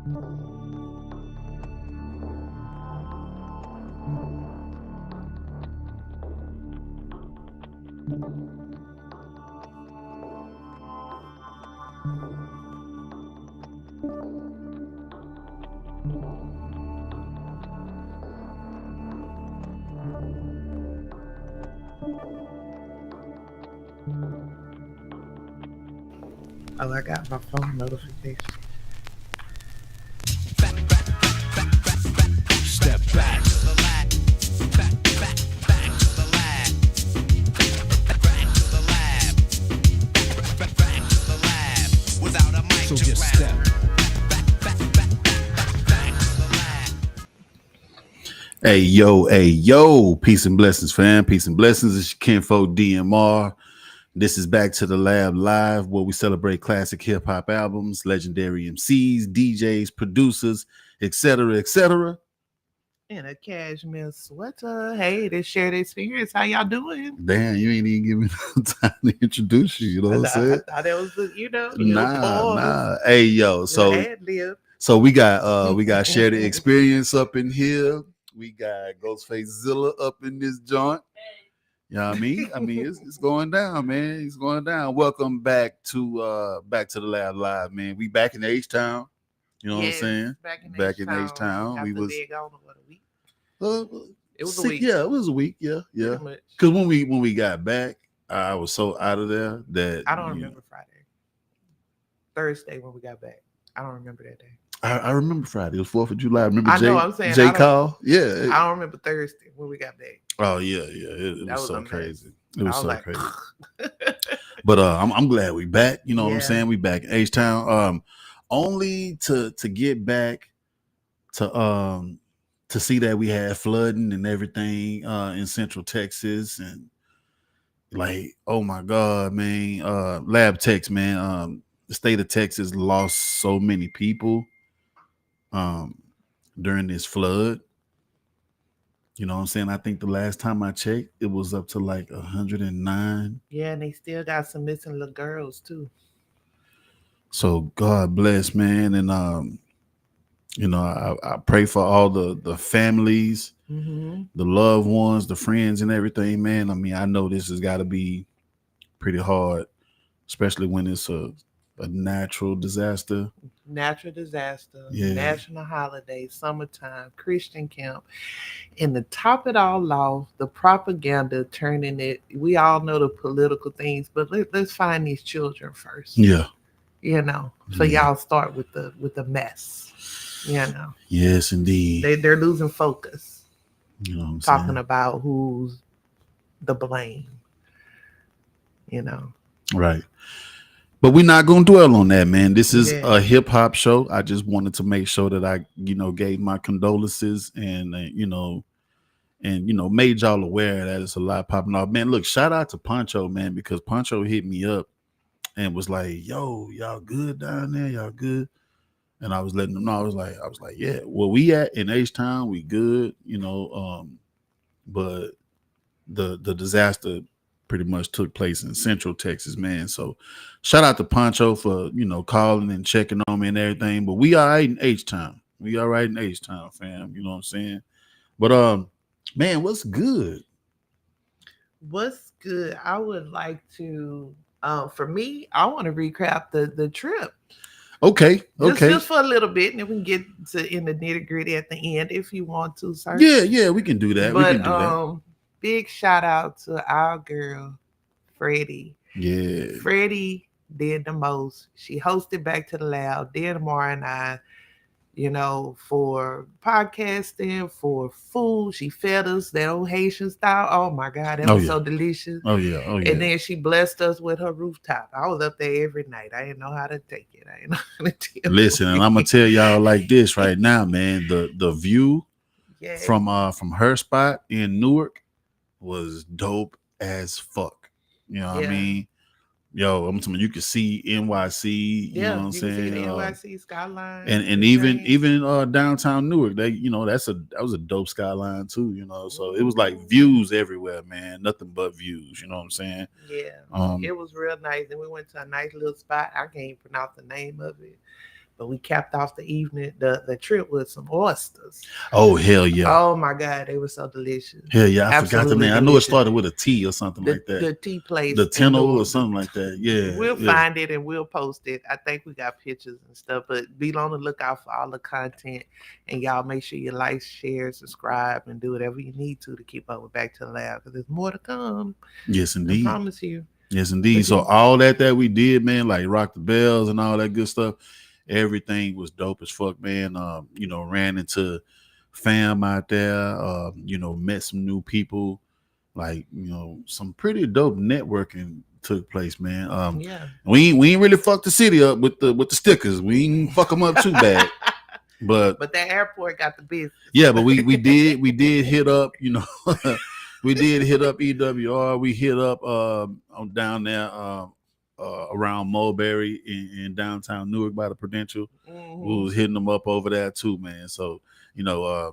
Oh, I got my phone notification. Step back. So just step. Hey, yo, peace and blessings, fam. Peace and blessings. It's your kinfolk DMR. This is Back to the Lab Live, where we celebrate classic hip hop albums, legendary MCs, DJs, producers, etc., etc. In a cashmere sweater. Hey, this shared experience. How y'all doing? Damn, you ain't even giving me no time to introduce you. You know what I'm I saying? thought it was the, little pause. Nah. Hey, yo, so we got shared experience up in here. We got Ghostface Zilla up in this joint. You know what I mean? It's going down, man. It's going down. Welcome back to the Lab Live, man. We back in H-Town. You know what I'm saying? Back in H-Town. We was big on what, a week. It was a week. Yeah, it was a week. Yeah. Because when we got back, I was so out of there that I don't remember Friday. Thursday when we got back. I don't remember that day. I remember Friday. It was 4th of July. I remember I'm J Call. Yeah. I don't remember Thursday when we got back. Oh yeah. It was so crazy. It was so like, crazy. But I'm glad we back. You know what I'm saying? We back in H-Town. Only to get back to see that we had flooding and everything in Central Texas, and like, oh my God, man. Lab Tex, man. The state of Texas lost so many people during this flood. You know what I'm saying? I think the last time I checked, it was up to like 109. Yeah, and they still got some missing little girls too. So God bless, man. And I pray for all the families, the loved ones, the friends and everything, man. I mean, I know this has got to be pretty hard, especially when it's a natural disaster. National holiday, summertime, Christian camp. And to top it all off, the propaganda turning it. We all know the political things, but let's find these children first. Yeah. So y'all start with the mess. Yes, indeed. They're losing focus. You know what I'm talking saying? About who's the blame. Right. But we're not going to dwell on that, man. This is a hip hop show. I just wanted to make sure that I, gave my condolences and, made y'all aware that it's a lot popping off. Man, look, shout out to Poncho, man, because Poncho hit me up and was like, yo, y'all good down there? Y'all good? And I was letting them know. I was like, yeah, where we at in H-Town, we good, but the disaster pretty much took place in Central Texas, man. So shout out to Poncho for, calling and checking on me and everything. But we all right in H-Town. We all right in H-Town, fam. You know what I'm saying? But man, what's good? What's good? I would like to for me, I want to recap the trip. Okay. Just for a little bit, and then we can get to in the nitty-gritty at the end if you want to, sir. Yeah, we can do that. But big shout out to our girl, Freddie. Yeah. Freddie did the most. She hosted Back to the Lab, DMR and I, for podcasting, for food. She fed us that old Haitian style. Oh my God, that was so delicious. Oh yeah. And then she blessed us with her rooftop. I was up there every night. I didn't know how to take it. I didn't know how to deal. Listen, and I'm gonna tell y'all like this right now, man. The view from her spot in Newark was dope as fuck. You know what I mean? Yo, I'm telling you, can see NYC. You know what I'm saying? See the NYC skyline, and even downtown Newark. That was a dope skyline too. So it was like views everywhere, man. Nothing but views. You know what I'm saying? Yeah, it was real nice. And we went to a nice little spot. I can't even pronounce the name of it, but we capped off the evening, the trip with some oysters. Oh hell yeah. Oh my God, they were so delicious. Hell yeah, I forgot the Absolutely name. I know it delicious. started with a T or something The like that. the tea place The in Tennel or Newark. something like that. Yeah, We'll yeah. find it and we'll post it. I think we got pictures and stuff, but be on the lookout for all the content. And y'all make sure you like, share, subscribe, and do whatever you need to keep up with Back to the Lab because there's more to come. Yes, I indeed. promise you. Yes, indeed. But So you, all that we did, man, like rock the bells and all that good stuff, everything was dope as fuck, man. Ran into fam out there, met some new people, like, some pretty dope networking took place, man. yeah. We ain't really fucked the city up with the stickers. We ain't fuck them up too bad. But But that airport got the business. yeah, but we did hit up, we did hit up EWR. We hit up on down there around Mulberry in downtown Newark by the Prudential. We was hitting them up over there too, man. So y'all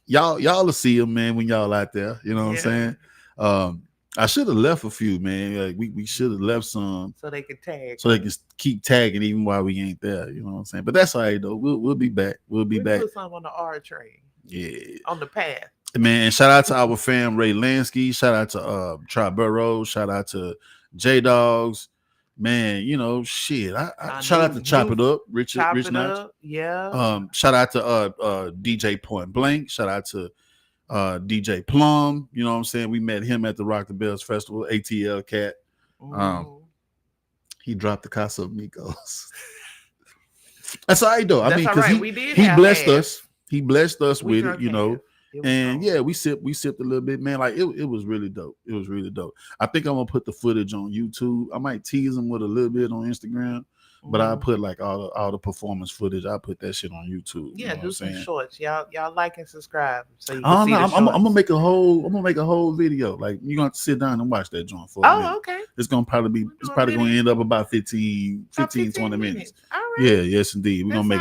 will see them, man, when y'all out there. You know what I'm saying? I should have left a few, man. Like we should have left some so they can tag. so they can keep tagging even while we ain't there. You know what I'm saying? But that's all right though. We'll be back. We'll be back. Put something on the R train. Yeah. On the path. Man, shout out to our fam Ray Lansky. Shout out to Tri Burrows. Shout out to J Dogs. Man, shit. I shout out to Chop It Up, Rich Notch. Yeah. Shout out to DJ Point Blank. Shout out to DJ Plum. You know what I'm saying? We met him at the Rock the Bells Festival, ATL Cat. He dropped the Casa Amigos. That's all right though. I mean, because he blessed us. He blessed us with it, And yeah, we sipped a little bit, man. Like it was really dope. It was really dope. I think I'm gonna put the footage on YouTube. I might tease them with a little bit on Instagram, but I put like all the performance footage. I put that shit on YouTube. Yeah, do some shorts. Y'all like and subscribe so you can see the I'm gonna make a whole video. Like you're gonna have to sit down and watch that joint for a minute. Okay. It's probably gonna end up about 15, 20 minutes. All right. Yeah, yes indeed. We're gonna make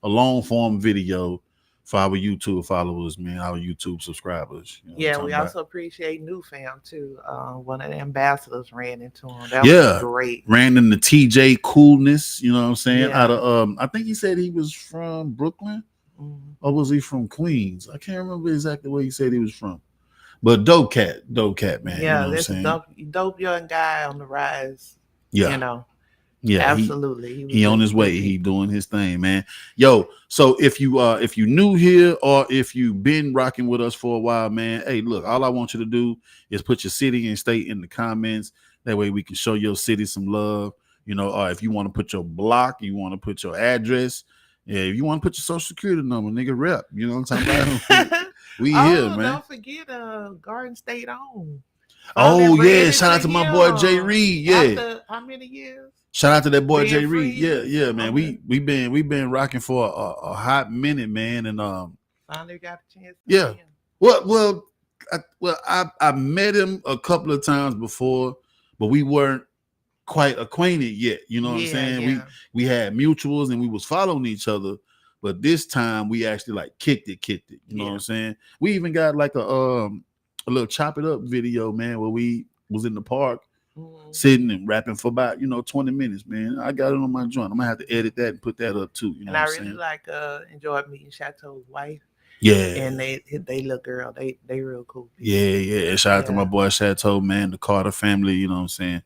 a long form video for our YouTube followers, man, our YouTube subscribers. We also appreciate new fam too. One of the ambassadors ran into him. That was great. Ran into TJ Coolness, you know what I'm saying? Out of I think he said he was from Brooklyn, or was he from Queens? I can't remember exactly where he said he was from. But dope cat, man. Yeah, you know that's a dope young guy on the rise. Yeah. Yeah, absolutely. He on his way. He doing his thing, man. Yo, so if you new here or if you've been rocking with us for a while, man, hey, look, all I want you to do is put your city and state in the comments. That way we can show your city some love. Or if you want to put your block, you want to put your address. Yeah, if you want to put your social security number, nigga, rep. You know what I'm talking about? We here, man. Don't forget Garden State on. Oh yeah, shout out to my boy Jay Reed. Yeah. After how many years? Shout out to that boy Jay Reed. Yeah, man. Okay. We've been rocking for a hot minute, man, and finally got a chance. Yeah. Well, I met him a couple of times before, but we weren't quite acquainted yet. You know what I'm saying? Yeah. We had mutuals and we was following each other, but this time we actually like kicked it. You know what I'm saying? We even got like a little Chop It Up video, man, where we was in the park sitting and rapping for about 20 minutes, man. I got it on my joint. I'm gonna have to edit that and put that up too. And I really enjoyed meeting Chateau's wife. Yeah, and they little girl, they real cool. Yeah. Shout out to my boy Chateau, man, the Carter family. You know what I'm saying?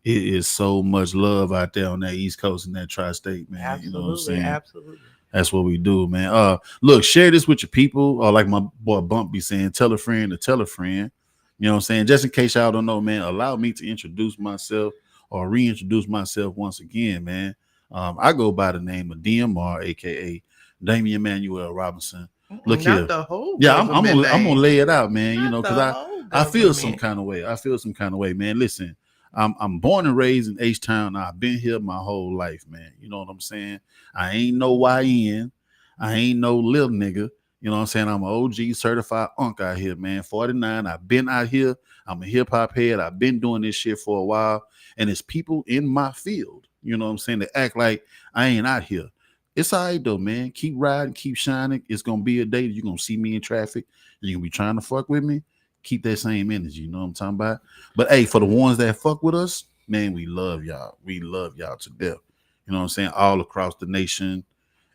It is so much love out there on that East Coast and that tri-state, man. Absolutely, you know what I'm saying? Absolutely. That's what we do, man. Look, share this with your people, or like my boy Bump be saying, tell a friend to tell a friend. You know what I'm saying? Just in case y'all don't know, man, allow me to introduce myself or reintroduce myself once again, man. I go by the name of DMR, aka Damian Emmanuel Robinson. Look here. I'm gonna lay it out, man. Because I feel some kind of way. Man. Listen, I'm born and raised in H-Town. I've been here my whole life, man. You know what I'm saying? I ain't no YN. I ain't no little nigga. You know what I'm saying? I'm an OG certified unk out here, man. 49. I've been out here. I'm a hip hop head. I've been doing this shit for a while. And it's people in my field, you know what I'm saying, that act like I ain't out here. It's all right though, man. Keep riding, keep shining. It's gonna be a day that you're gonna see me in traffic. You're gonna be trying to fuck with me. Keep that same energy, you know what I'm talking about? But hey, for the ones that fuck with us, man, we love y'all. We love y'all to death. You know what I'm saying? All across the nation,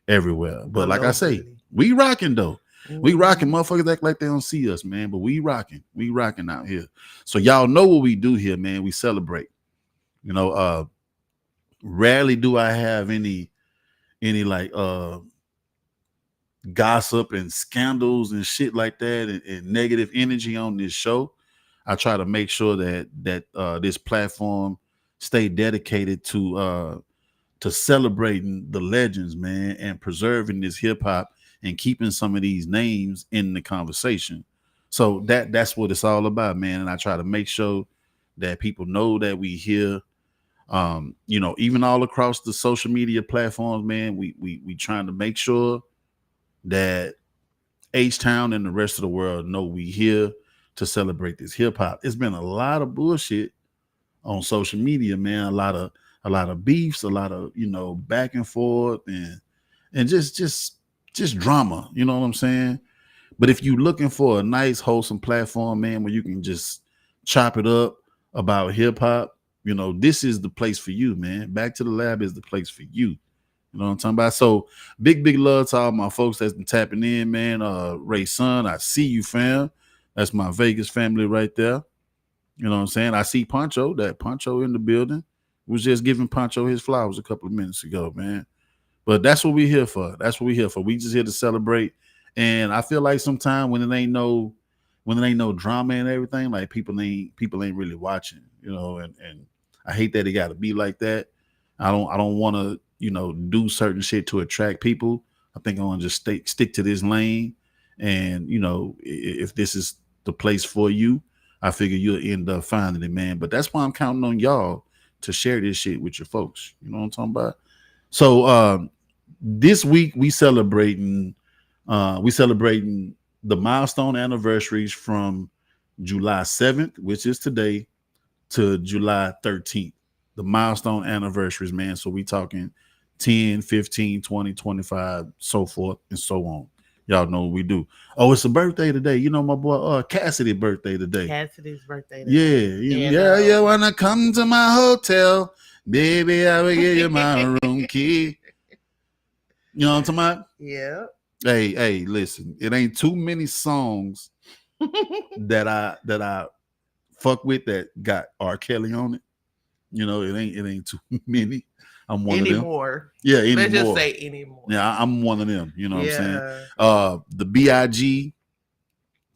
everywhere. But like I say, Globally. we rocking though. We rocking. Mhm. Motherfuckers act like they don't see us, man. But we rocking. We rocking out here. So y'all know what we do here, man. We celebrate. You know, rarely do I have any like gossip and scandals and shit like that and negative energy on this show. I try to make sure that this platform stay dedicated to celebrating the legends, man, and preserving this hip hop and keeping some of these names in the conversation. So that's what it's all about, man. And I try to make sure that people know that we here. You know, even all across the social media platforms, man, we trying to make sure that H Town and the rest of the world know we here to celebrate this hip hop. It's been a lot of bullshit on social media, man. A lot of beefs, a lot of back and forth and just drama. You know what I'm saying? But if you're looking for a nice, wholesome platform, man, where you can just chop it up about hip hop, this is the place for you, man. Back to the Lab is the place for you. You know what I'm talking about? So big love to all my folks that's been tapping in, man. Ray Son, I see you, fam. That's my Vegas family right there. You know what I'm saying? I see Poncho in the building. Was just giving Poncho his flowers a couple of minutes ago, man. But that's what we're here for. That's what we're here for. We just here to celebrate. And I feel like sometimes when it ain't no drama and everything, like people ain't really watching, and I hate that it gotta be like that. I don't wanna, do certain shit to attract people. I think I wanna just stick to this lane. And if this is the place for you, I figure you'll end up finding it, man. But that's why I'm counting on y'all to share this shit with your folks. You know what I'm talking about? So this week we celebrating the milestone anniversaries from July 7th, which is today, to July 13th. The milestone anniversaries, man. So we talking 10, 15, 20, 25, so forth and so on. Y'all know what we do. Oh, it's a birthday today. My boy Cassidy birthday today. Cassidy's birthday Yeah, today. yeah. When I come to my hotel, baby, I will give you my room key. You know what I'm talking about? Yeah. Hey, listen. It ain't too many songs that I fuck with that got R. Kelly on it. It ain't too many. I'm one of them. Anymore. Yeah, Let's just anymore. say anymore. Yeah, I'm one of them. You know what I'm saying? Yeah. The BIG,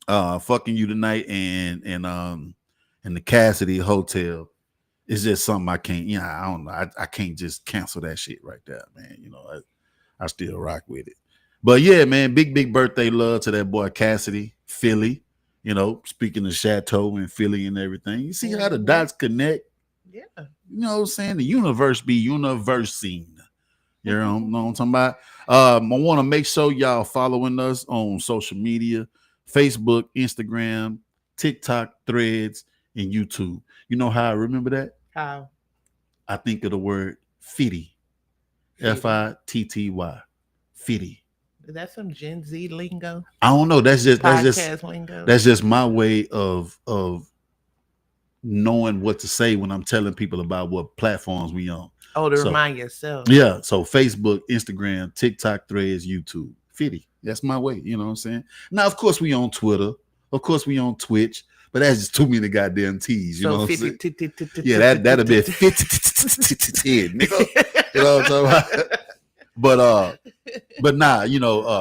fucking you tonight, and the Cassidy Hotel. It's just something I can't. I don't know. I can't just cancel that shit right there, man. I still rock with it. But yeah, man, big birthday love to that boy Cassidy, Philly. Speaking of Chateau and Philly and everything. You see how the dots connect? Yeah. You know what I'm saying? The universe be universing. You know what I'm talking about? I want to make sure y'all following us on social media, Facebook, Instagram, TikTok, Threads, and YouTube. You know how I remember that? How? I think of the word fitty. Fitty. Fitty. Is that some Gen Z lingo? I don't know. Podcast lingo? That's just my way of knowing what to say when I'm telling people about what platforms we on. Oh, to So remind yourself. yeah, so Facebook, Instagram, TikTok, Threads, YouTube. 50. That's my way. You know what I'm saying? Now, of course, we on Twitter. Of course, we on Twitch. But that's just too many goddamn T's. You know what I'm saying? Yeah, that'll be 50, nigga. You know what I'm talking about? But nah,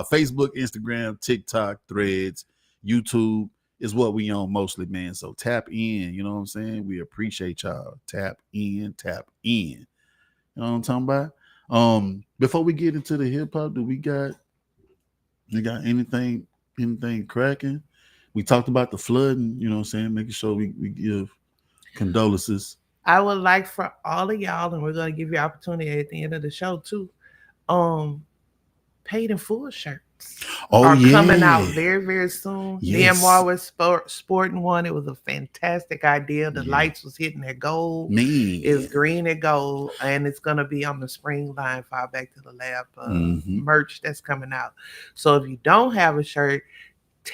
Facebook, Instagram, TikTok, Threads, YouTube is what we on mostly, man. So tap in. You know what I'm saying? We appreciate y'all. Tap in. You know what I'm talking about? Before we get into the hip hop, we got anything cracking? We talked about the flooding, you know what I'm saying? Making sure we give condolences. I would like for all of y'all, and we're gonna give you opportunity at the end of the show too. Paid in full shirts are coming out very, very soon. Yes. DMR was sporting one. It was a fantastic idea. The lights was hitting their gold. It's green and gold, and it's gonna be on the spring line file back to the lab merch that's coming out. So if you don't have a shirt,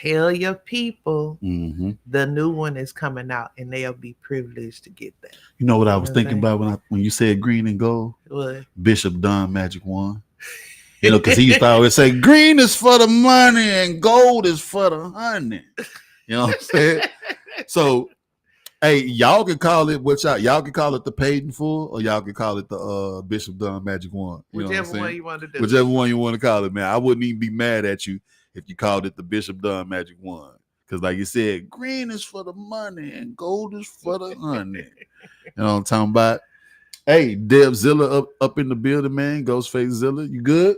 tell your people Mm-hmm. the new one is coming out, and they'll be privileged to get that. You know what I You was know what I'm thinking saying? about when you said green and gold? What? Bishop Don Magic One. You know, because he used to always say, green is for the money and gold is for the honey. You know what I'm saying? So, hey, y'all can call it what y'all can call it the paid in full, or y'all can call it the Bishop Dunn Magic One. You know what I'm Whichever one saying? you want to do. Whichever one you want to call it, man. I wouldn't even be mad at you if you called it the Bishop Dunn Magic One. Because like you said, green is for the money and gold is for the honey. You know what I'm talking about? Hey, Deb Zilla up in the building, man. Ghostface Zilla, you good?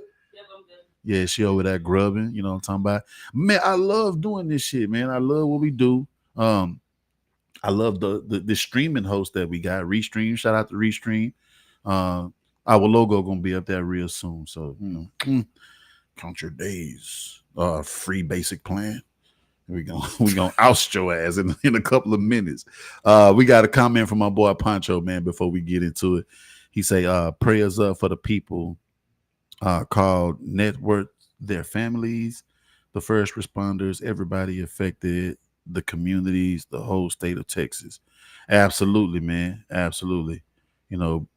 Yeah, she over there grubbing. You know what I'm talking about? Man, I love doing this shit, man. I love what we do. I love the streaming host that we got. Restream. Shout out to Restream. Uh, our logo gonna be up there real soon. So count your days. Free basic plan. We gonna oust your ass in a couple of minutes. We got a comment from my boy Pancho, man. Before we get into it, he say, "Prayers up for the people called network, their families, the first responders, everybody affected, the communities, the whole state of Texas." Absolutely, man. Absolutely. You know,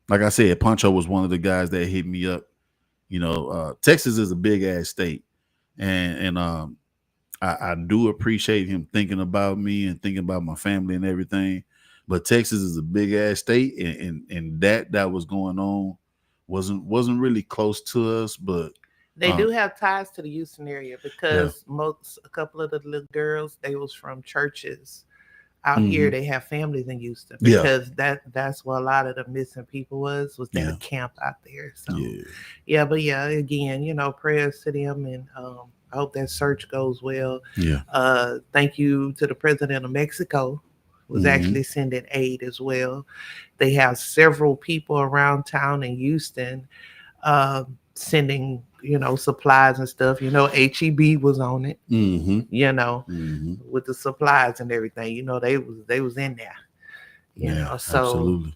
like I said, Pancho was one of the guys that hit me up. You know, Texas is a big ass state, and I do appreciate him thinking about me and thinking about my family and everything. But Texas is a big ass state, and that was going on wasn't really close to us, but They do have ties to the Houston area yeah, because a couple of the little girls, they was from churches out here. hmm They have families in Houston yeah, because that's where a lot of the missing people was yeah, that camp out there. So yeah, yeah, but yeah, again, prayers to them, and I hope that search goes well. yeah, Thank you to the president of Mexico, who's hmm actually sending aid as well. They have several people around town in Houston sending, supplies and stuff. HEB was on it, hmm you know, hmm with the supplies and everything. They was in there, yeah, so absolutely.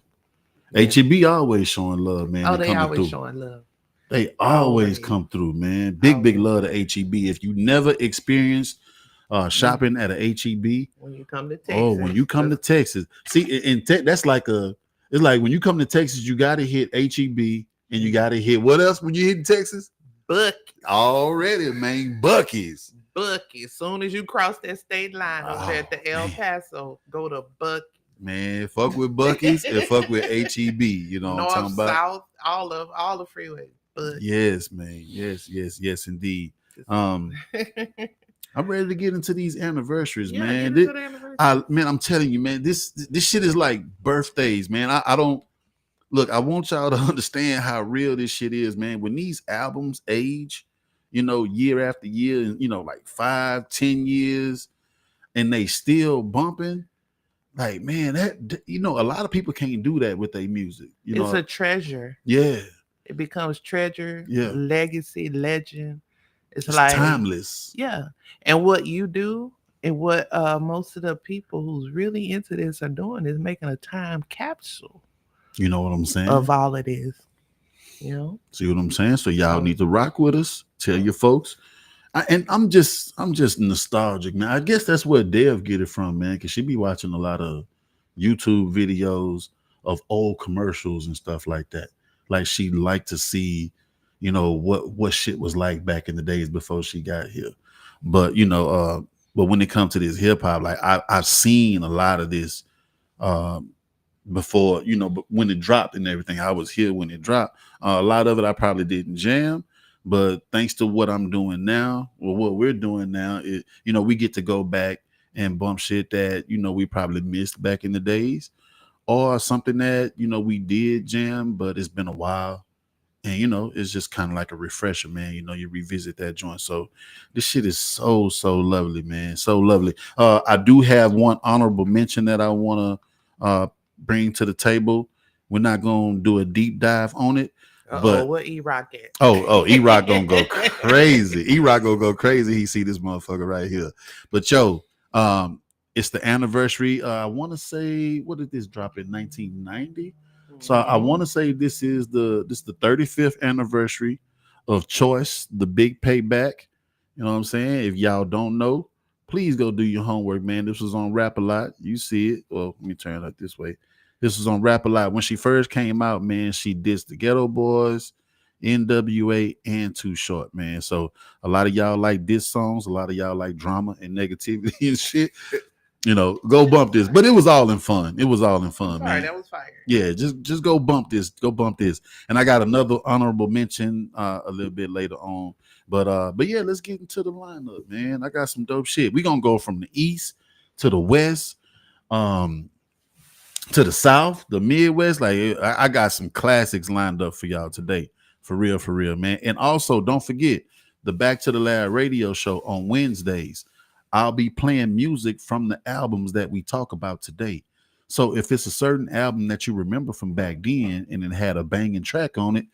yeah. HEB always showing love, man, Oh, and they coming always through. showing love. They always Always. come through, man. Big Always. love to HEB. If you never experienced When, shopping at a HEB, when you come to oh, when Texas, you come to Texas, see, that's like it's like when you come to Texas, you got to hit HEB and you got to hit what else when you hit Texas? Buck, Already, man, Bucky's. Bucky. As soon as you cross that state line over there at Oh, the El man. Paso, go to Bucky. Man, fuck with Bucky's and fuck with HEB. You know what I'm North, talking about? south, all the freeway. But Yes, man. Yes, indeed. Um, I'm ready to get into these anniversaries, yeah, get man. into the anniversary. I'm telling you, man, this shit is like birthdays, man. I don't look. I want y'all to understand how real this shit is, man. When these albums age, year after year, and like 5, 10 years, and they still bumping. Like, man, a lot of people can't do that with their music. It's a treasure. Yeah, It becomes treasure, yeah. legacy, legend. It's It's like, timeless. yeah. And what you do and what most of the people who's really into this are doing is making a time capsule You know what I'm saying? of all it is. You know? See what I'm saying? So y'all So need to rock with us. Tell your folks. And I'm just nostalgic, man. I guess that's where Dev get it from, man, because she be watching a lot of YouTube videos of old commercials and stuff like that. Like she liked to see, what shit was like back in the days before she got here. But but when it comes to this hip hop, like I've seen a lot of this um before, but when it dropped and everything. I was here when it dropped. A lot of it I probably didn't jam, but thanks to what I'm doing now, or what we're doing now, is we get to go back and bump shit that we probably missed back in the days, or something that we did jam, but it's been a while. And it's just kind of like a refresher, man. You revisit that joint. So this shit is so lovely, man. So lovely. I do have one honorable mention that I want to bring to the table. We're not gonna do a deep dive on it, but what E-Rock at? E-Rock gonna go crazy. E-Rock gonna go crazy. He see this motherfucker right here. But it's the anniversary. I want to say, what did this drop in 1990? So I want to say this is the 35th anniversary of Choice, the Big Payback. You know what I'm saying? If y'all don't know, please go do your homework, man. This was on Rap a Lot. You see it. Well, let me turn it this way. This was on Rap a Lot. When she first came out, man, she dissed the Ghetto Boys, NWA, and Too Short, man. So a lot of y'all like diss songs. A lot of y'all like drama and negativity and shit. You know, go bump this. But it was all in fun. It was all in fun, Sorry, man. that was fire. Yeah, just go bump this. Go bump this. And I got another honorable mention a little bit later on. But yeah, let's get into the lineup, man. I got some dope shit. We're gonna go from the east to the west, um, to the south, the Midwest. Like I got some classics lined up for y'all today. For real, man. And also don't forget the Back to the Lab radio show on Wednesdays. I'll be playing music from the albums that we talk about today. So if it's a certain album that you remember from back then and it had a banging track on it,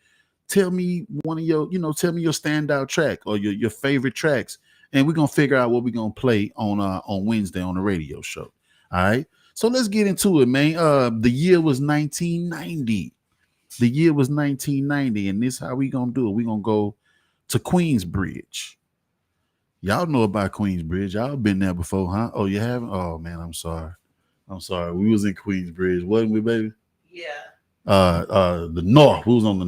tell me one of your, tell me your standout track or your favorite tracks, and we're gonna figure out what we're gonna play on Wednesday on the radio show. All right. So let's get into it, man. The year was 1990. The year was 1990, and this how we gonna do it. We gonna go to Queensbridge. Y'all know about Queensbridge. Y'all been there before, huh? Oh, you haven't? Oh man, I'm sorry. I'm sorry. We was in Queensbridge, wasn't we, baby? Yeah. The north. We was on the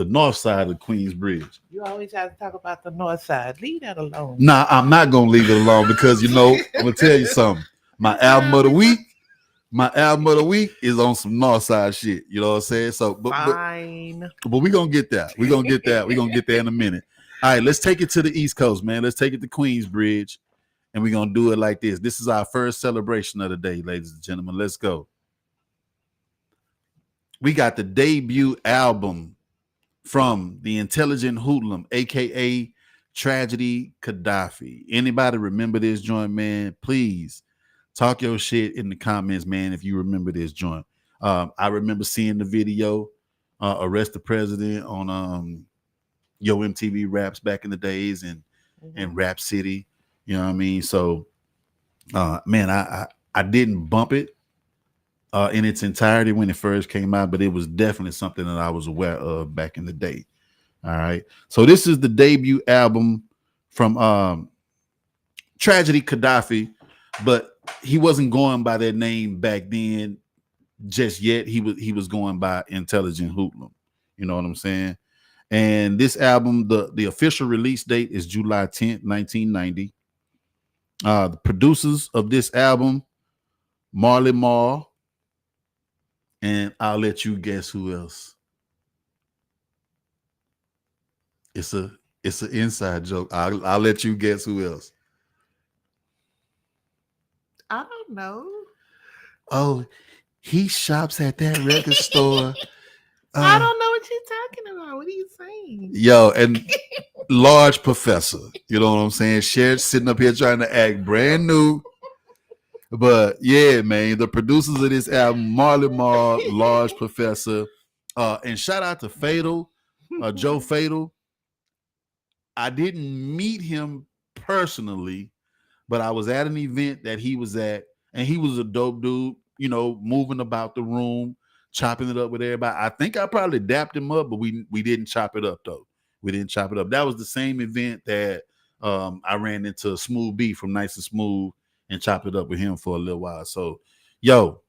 north side of Queensbridge. You always have to talk about the north side. Leave that alone. Nah, I'm not gonna leave it alone because I'm gonna tell you something. My album of the week is on some north side shit. You know what I'm saying? So Fine. But we're gonna get that. We're gonna get that. We're gonna get there in a minute. All right, let's take it to the East Coast, man. Let's take it to Queensbridge. And we're gonna do it like this. This is our first celebration of the day, ladies and gentlemen. Let's go. We got the debut album from the Intelligent Hoodlum, aka Tragedy Gaddafi. Anybody remember this joint, man? Please talk your shit in the comments, man, if you remember this joint. I remember seeing the video, Arrest the President on Yo MTV Raps back in the days and Rap City. You know what I mean? So, man, I didn't bump it in its entirety when it first came out, but it was definitely something that I was aware of back in the day. All right. So this is the debut album from Tragedy Gaddafi, but he wasn't going by that name back then just yet. He was going by Intelligent Hoodlum. You know what I'm saying? And this album, the official release date is July 10th, 1990. The producers of this album, Marley Marl, and I'll let you guess who else. It's an inside joke. I'll let you guess who else. I don't know. Oh, he shops at that record store. I don't know what you're talking about. What are you saying? Yo, and Large Professor. You know what I'm saying? Shared sitting up here trying to act brand new. But yeah, man, the producers of this album, Marley Marl, Large Professor, and shout out to Fatal, Joe Fatal. I didn't meet him personally, but I was at an event that he was at, and he was a dope dude, moving about the room, chopping it up with everybody. I think I probably dapped him up, but we didn't chop it up though. We didn't chop it up. That was the same event that I ran into Smooth B from Nice and Smooth and chopped it up with him for a little while. So, yo,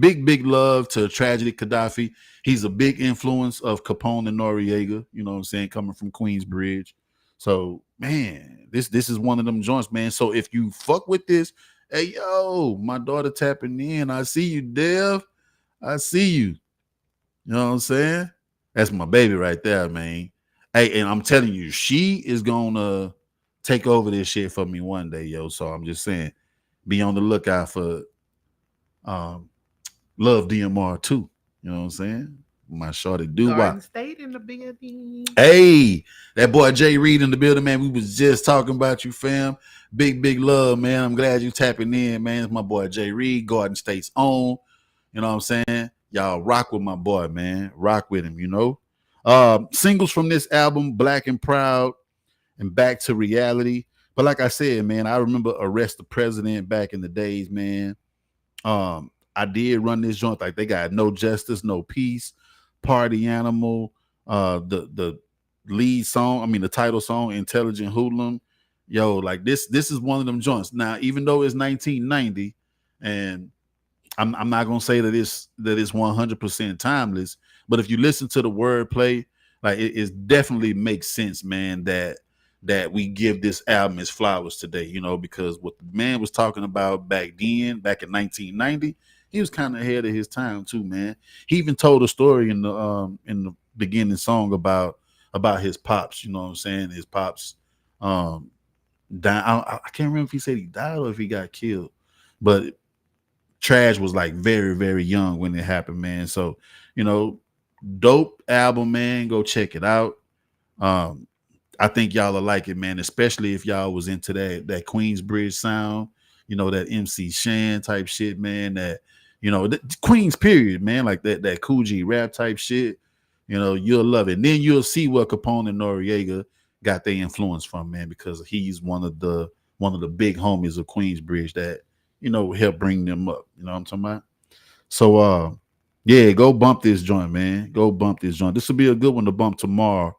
big love to Tragedy Gaddafi. He's a big influence of Capone and Noriega, you know what I'm saying, coming from Queensbridge. So, man, this is one of them joints, man. So if you fuck with this, hey, yo, my daughter tapping in. I see you, Dev. I see you. You know what I'm saying? That's my baby right there, man. Hey, and I'm telling you, she is gonna take over this shit for me one day, yo. So I'm just saying, be on the lookout for Love DMR too. You know what I'm saying? My shorty do Garden what? State in the building. Hey, that boy Jay Reed in the building, man. We was just talking about you, fam. Big love, man. I'm glad you tapping in, man. It's my boy Jay Reed, Garden State's own. You know what I'm saying? Y'all rock with my boy, man. Rock with him, Singles from this album, Black and Proud and Back to Reality. But like I said, man, I remember Arrest the President back in the days, man. I did run this joint. Like they got No Justice, No Peace, Party Animal, the lead song, the title song, Intelligent Hoodlum, yo, like this is one of them joints. Now, even though it's 1990, and I'm not gonna say that it's 100% timeless, but if you listen to the wordplay, like it definitely makes sense, man. That we give this album its flowers today, because what the man was talking about back then, back in 1990, he was kind of ahead of his time too, man. He even told a story in the beginning song about his pops. You know what I'm saying? His pops um died. I can't remember if he said he died or if he got killed, but Trash was like very, very young when it happened, man. So, you know, dope album, man. Go check it out. Um, I think y'all will like it, man, especially if y'all was into that Queensbridge sound, that MC Shan type shit, man. That, Queens period, man, like that Cool G rap type shit. You'll love it. And then you'll see what Capone and Noriega got their influence from, man, because he's one of the big homies of Queensbridge that help bring them up. You know what I'm talking about? So yeah, go bump this joint, man. Go bump this joint. This will be a good one to bump tomorrow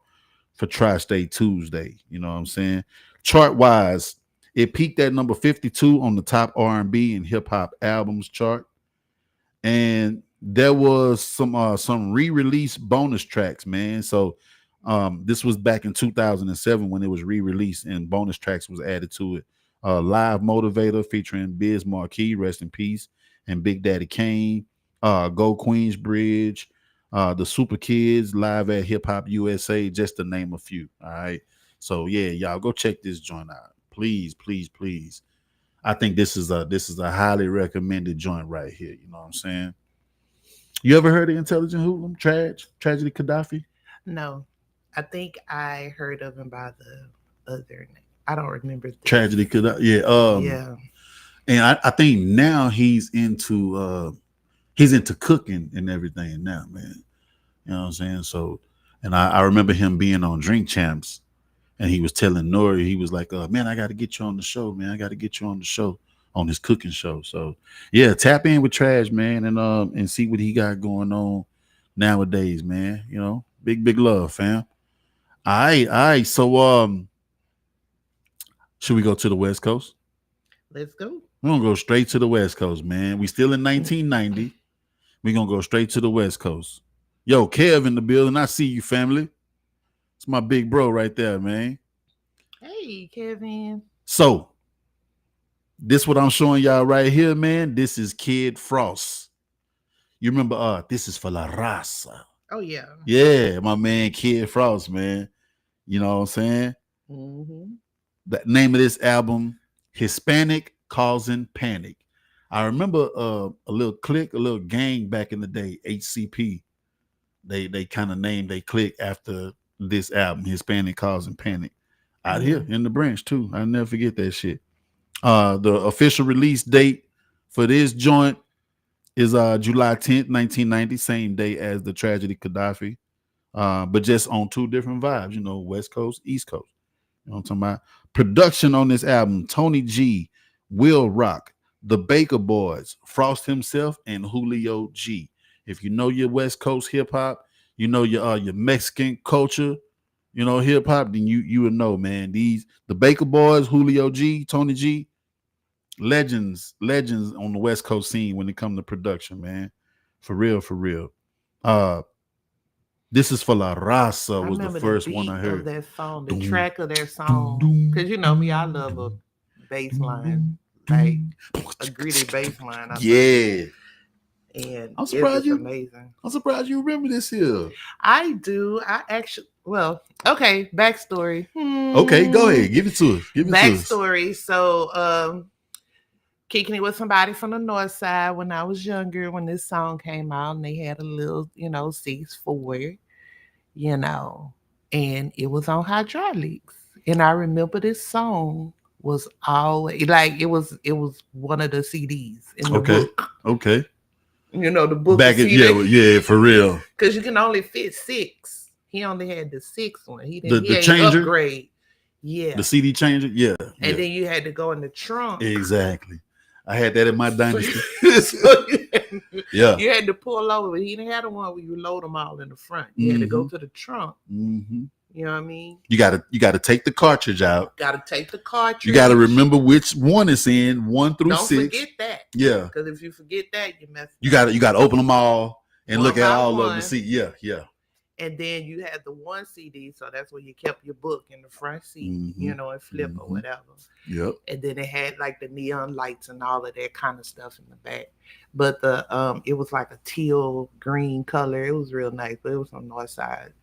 for Tri-State Tuesday. You know what I'm saying? Chart wise, it peaked at number 52 on the top R&B and hip hop albums chart. And there was some re-release bonus tracks, man. So this was back in 2007 when it was re-released and bonus tracks was added to it. Live Motivator featuring Biz Marquee, rest in peace, and Big Daddy Kane. Go Queensbridge, the Super Kids, live at Hip Hop USA, just to name a few. All right. So yeah, y'all go check this joint out. Please, please, please. I think this is a highly recommended joint right here. You know what I'm saying? You ever heard of Intelligent Hoodlum? Tragedy Gaddafi? No, I think I heard of him by the other name. I don't remember this. Tragedy Gaddafi. Yeah. Yeah. And I think now he's into cooking and everything now, man. You know what I'm saying? So, and I remember him being on Drink Champs, and he was telling Nori, he was like, man, I got to get you on the show, man. I got to get you on the show, on his cooking show. So, yeah, tap in with Trash, man, and see what he got going on nowadays, man. Big love, fam. All right, all right. So, should we go to the West Coast? Let's go. We're gonna go straight to the West Coast, man. We still in 1990. We're gonna go straight to the West Coast. Yo, Kev in the building. I see you, family. It's my big bro right there, man. Hey, Kevin. So, this what I'm showing y'all right here, man. This is Kid Frost. You remember, this is for La Raza. Oh, yeah. Yeah, my man Kid Frost, man. You know what I'm saying? Mm-hmm. The name of this album, Hispanic Causing Panic. I remember a little clique, a little gang back in the day, HCP. They kind of named they clique after this album, Hispanic Causing Panic. Out here in the branch too. I'll never forget that shit. The official release date for this joint is July 10th, 1990, same day as the Tragedy Gaddafi. But just on two different vibes, West Coast, East Coast. You know what I'm talking about? Production on this album, Tony G, Will Rock, The Baker Boys, Frost himself, and Julio G. If you know your West Coast hip hop, you know your Mexican culture, hip hop, then you would know, man. The Baker Boys, Julio G, Tony G, legends on the West Coast scene when it comes to production, man. For real, for real. This is for La Raza was the first one I heard. Of that song, the track of their song, because you know me, I love a bass line, like a gritty bass line. Yeah. And I'm surprised amazing. I'm surprised you remember this here. I do. I actually, okay, backstory. Okay, go ahead. Give it to us. Backstory. So, kicking it with somebody from the north side when I was younger, when this song came out, and they had a little, 6'4", and it was on hydraulics. And I remember this song was always like it was one of the CDs in the book. Okay. The book back in, yeah, for real. Because you can only fit 6. He only had the 6th one. He didn't. The changer upgrade. Yeah. The CD changer. Yeah. And then you had to go in the trunk. Exactly. I had that in my dynasty. You had to pull over. He didn't have the one where you load them all in the front. You had to go to the trunk. Mm-hmm. You know what I mean? You gotta take the cartridge out. Got to take the cartridge. You gotta remember which one it's in, 1 through Don't 6. forget that. Yeah. Because if you forget that, you mess. You gotta open them all and one look at all one. of them and see. Yeah. And then you had the one CD, so that's where you kept your book in the front seat, you know, and flip or whatever. Yep. And then it had like the neon lights and all of that kind of stuff in the back. But the it was like a teal green color. It was real nice, but it was on the north side.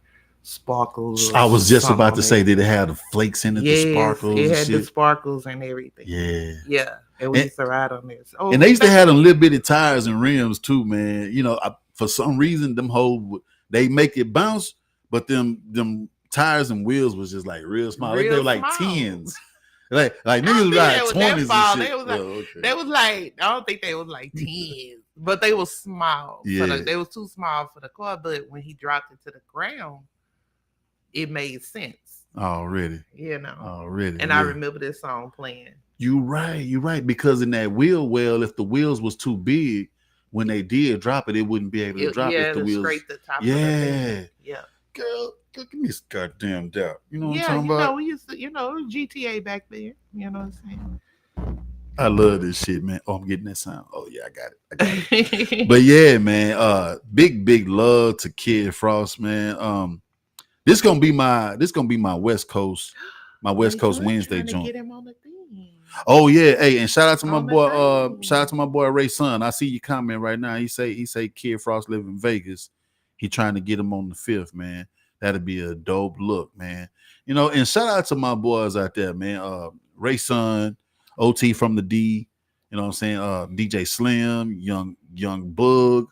Sparkles. I was just about to say, did it have the flakes in it, yes, the sparkles? It had and the sparkles and everything. Yeah. And we used to ride on this. Oh, and they used to have them little bitty tires and rims too, man. You know, for some reason, them they make it bounce, but them tires and wheels was just like real small. They were like tens. like niggas ride 20s and shit. They was like, I don't think they was like 10s, but they was small. Yeah. They was too small for the car, but when he dropped it to the ground, it made sense. Already. You know. Already. And I remember this song playing. You're right. Because in that wheel well, if the wheels was too big, when they did drop it, it wouldn't be able to drop if the wheels. Scrape the top of the thing. Yeah. Girl, give me this goddamn doubt. You know what I'm talking about? Yeah, we used to, GTA back then. You know what I'm saying? I love this shit, man. Oh, I'm getting that sound. Oh yeah, I got it. But yeah, man. Big love to Kid Frost, man. This gonna be my West Coast, Wednesday joint. Get him on the thing. Oh yeah, hey, and shout out to my boy Ray Son. I see your comment right now. He say Kid Frost live in Vegas. He trying to get him on the 5th, man. That'd be a dope look, man. You know, and shout out to my boys out there, man. Ray Son, OT from the D, you know what I'm saying? DJ Slim, Young Bug,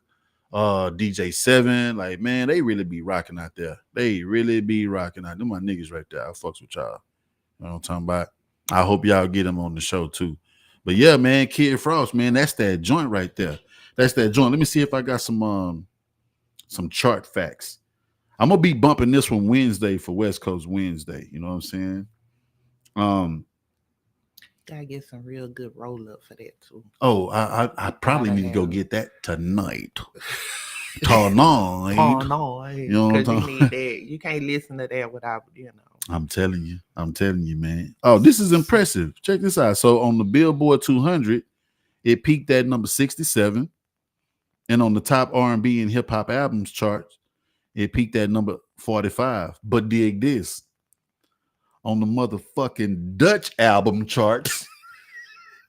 DJ 7. Like, man, they really be rocking out there. They really be rocking out. Them my niggas right there. I fucks with y'all. You know what I'm talking about? I hope y'all get them on the show too. But yeah, man, Kid Frost, man, that's that joint right there. That's that joint. Let me see if I got some chart facts. I'm gonna be bumping this one Wednesday for West Coast Wednesday. You know what I'm saying? Gotta get some real good roll up for that too. Oh, I probably need to go get that tonight. Tonight. You know what I'm talking? You need that. You can't listen to that without, I'm telling you, man. Oh, this is impressive. Check this out. So on the Billboard 200, it peaked at number 67, and on the top R&B and hip hop albums chart, it peaked at number 45. But dig this. On the motherfucking Dutch album charts,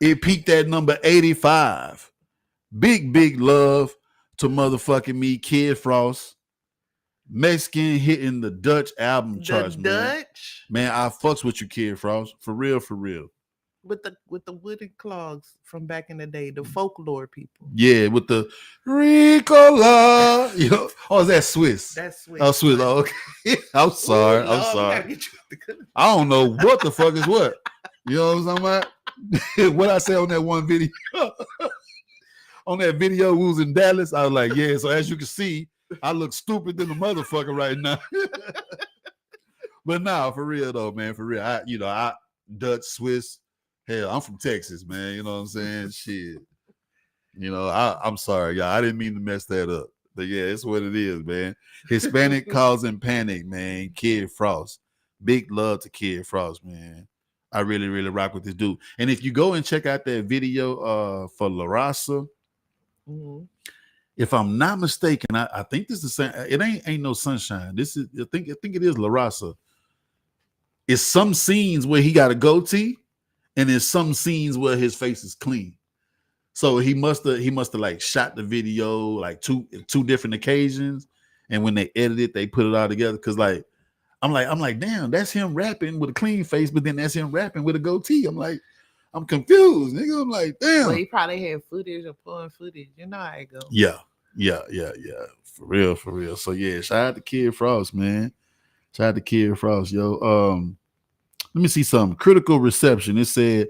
it peaked at number 85. Big love to motherfucking me, Kid Frost. Mexican hitting the Dutch album charts, man. Man, I fucks with you, Kid Frost. For real. With the wooden clogs from back in the day, the folklore people. Yeah, with the Ricola. You know, oh, is that Swiss? That's Swiss. Oh, Swiss. Oh, okay. I'm sorry. I don't know what the fuck is what. You know what I'm talking about? What I say on that one video. On that video, we was in Dallas. I was like, yeah. So as you can see, I look stupid than a motherfucker right now. But nah, for real though, man. For real. I Dutch, Swiss. Hell, I'm from Texas, man. You know what I'm saying? Shit. You know, I'm sorry, y'all. I didn't mean to mess that up. But yeah, it's what it is, man. Hispanic causing panic, man. Kid Frost. Big love to Kid Frost, man. I really rock with this dude. And if you go and check out that video for La Raza, if I'm not mistaken, I think this is the same. It ain't no Sunshine. This is I think it is La Raza. It's some scenes where he got a goatee, and there's some scenes where his face is clean. So he must have like shot the video like two different occasions, and when they edit it, they put it all together. Cause like I'm like, damn, that's him rapping with a clean face, but then that's him rapping with a goatee. I'm like, I'm confused, nigga. I'm like, damn. Well, he probably had footage or pulling footage. You know how it goes. Yeah. For real. So yeah, shout out to Kid Frost, man. Shout out to Kid Frost, yo. Let me see something. Critical reception. It said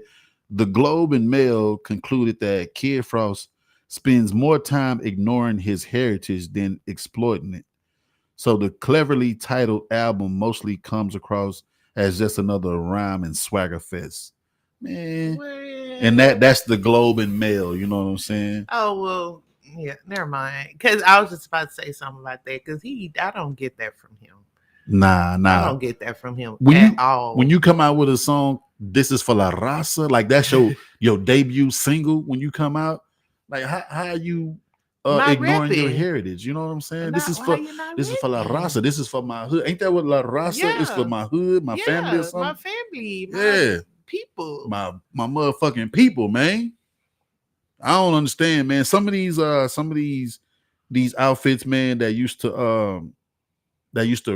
the Globe and Mail concluded that Kid Frost spends more time ignoring his heritage than exploiting it. So the cleverly titled album mostly comes across as just another rhyme and swagger fest. Man. And that's the Globe and Mail, you know what I'm saying? Oh, well, yeah, never mind. Because I was just about to say something about that. Because I don't get that from him. Nah. I don't get that from him When at you all. when you come out with a song, this is for La Raza, like that's your debut single when you come out. Like how you Not ignoring your rapping. heritage? You know what I'm saying? Not why you not This is for La rapping? Raza. This is for my hood. Ain't that what La Raza is for? Yeah, My hood, my family, or yeah, my something? family, my Yeah, people. my motherfucking people, man. I don't understand, man. Some of these outfits, man, that used to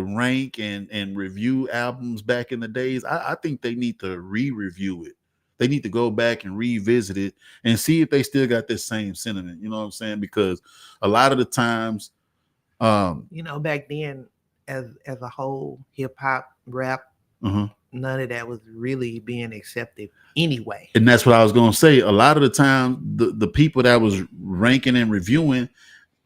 rank and review albums back in the days. I think they need to re-review it. They need to go back and revisit it and see if they still got this same sentiment. You know what I'm saying? Because a lot of the times, Back then, as a whole, hip hop, rap, uh-huh. none of that was really being accepted anyway. And that's what I was gonna say. A lot of the time, the people that was ranking and reviewing,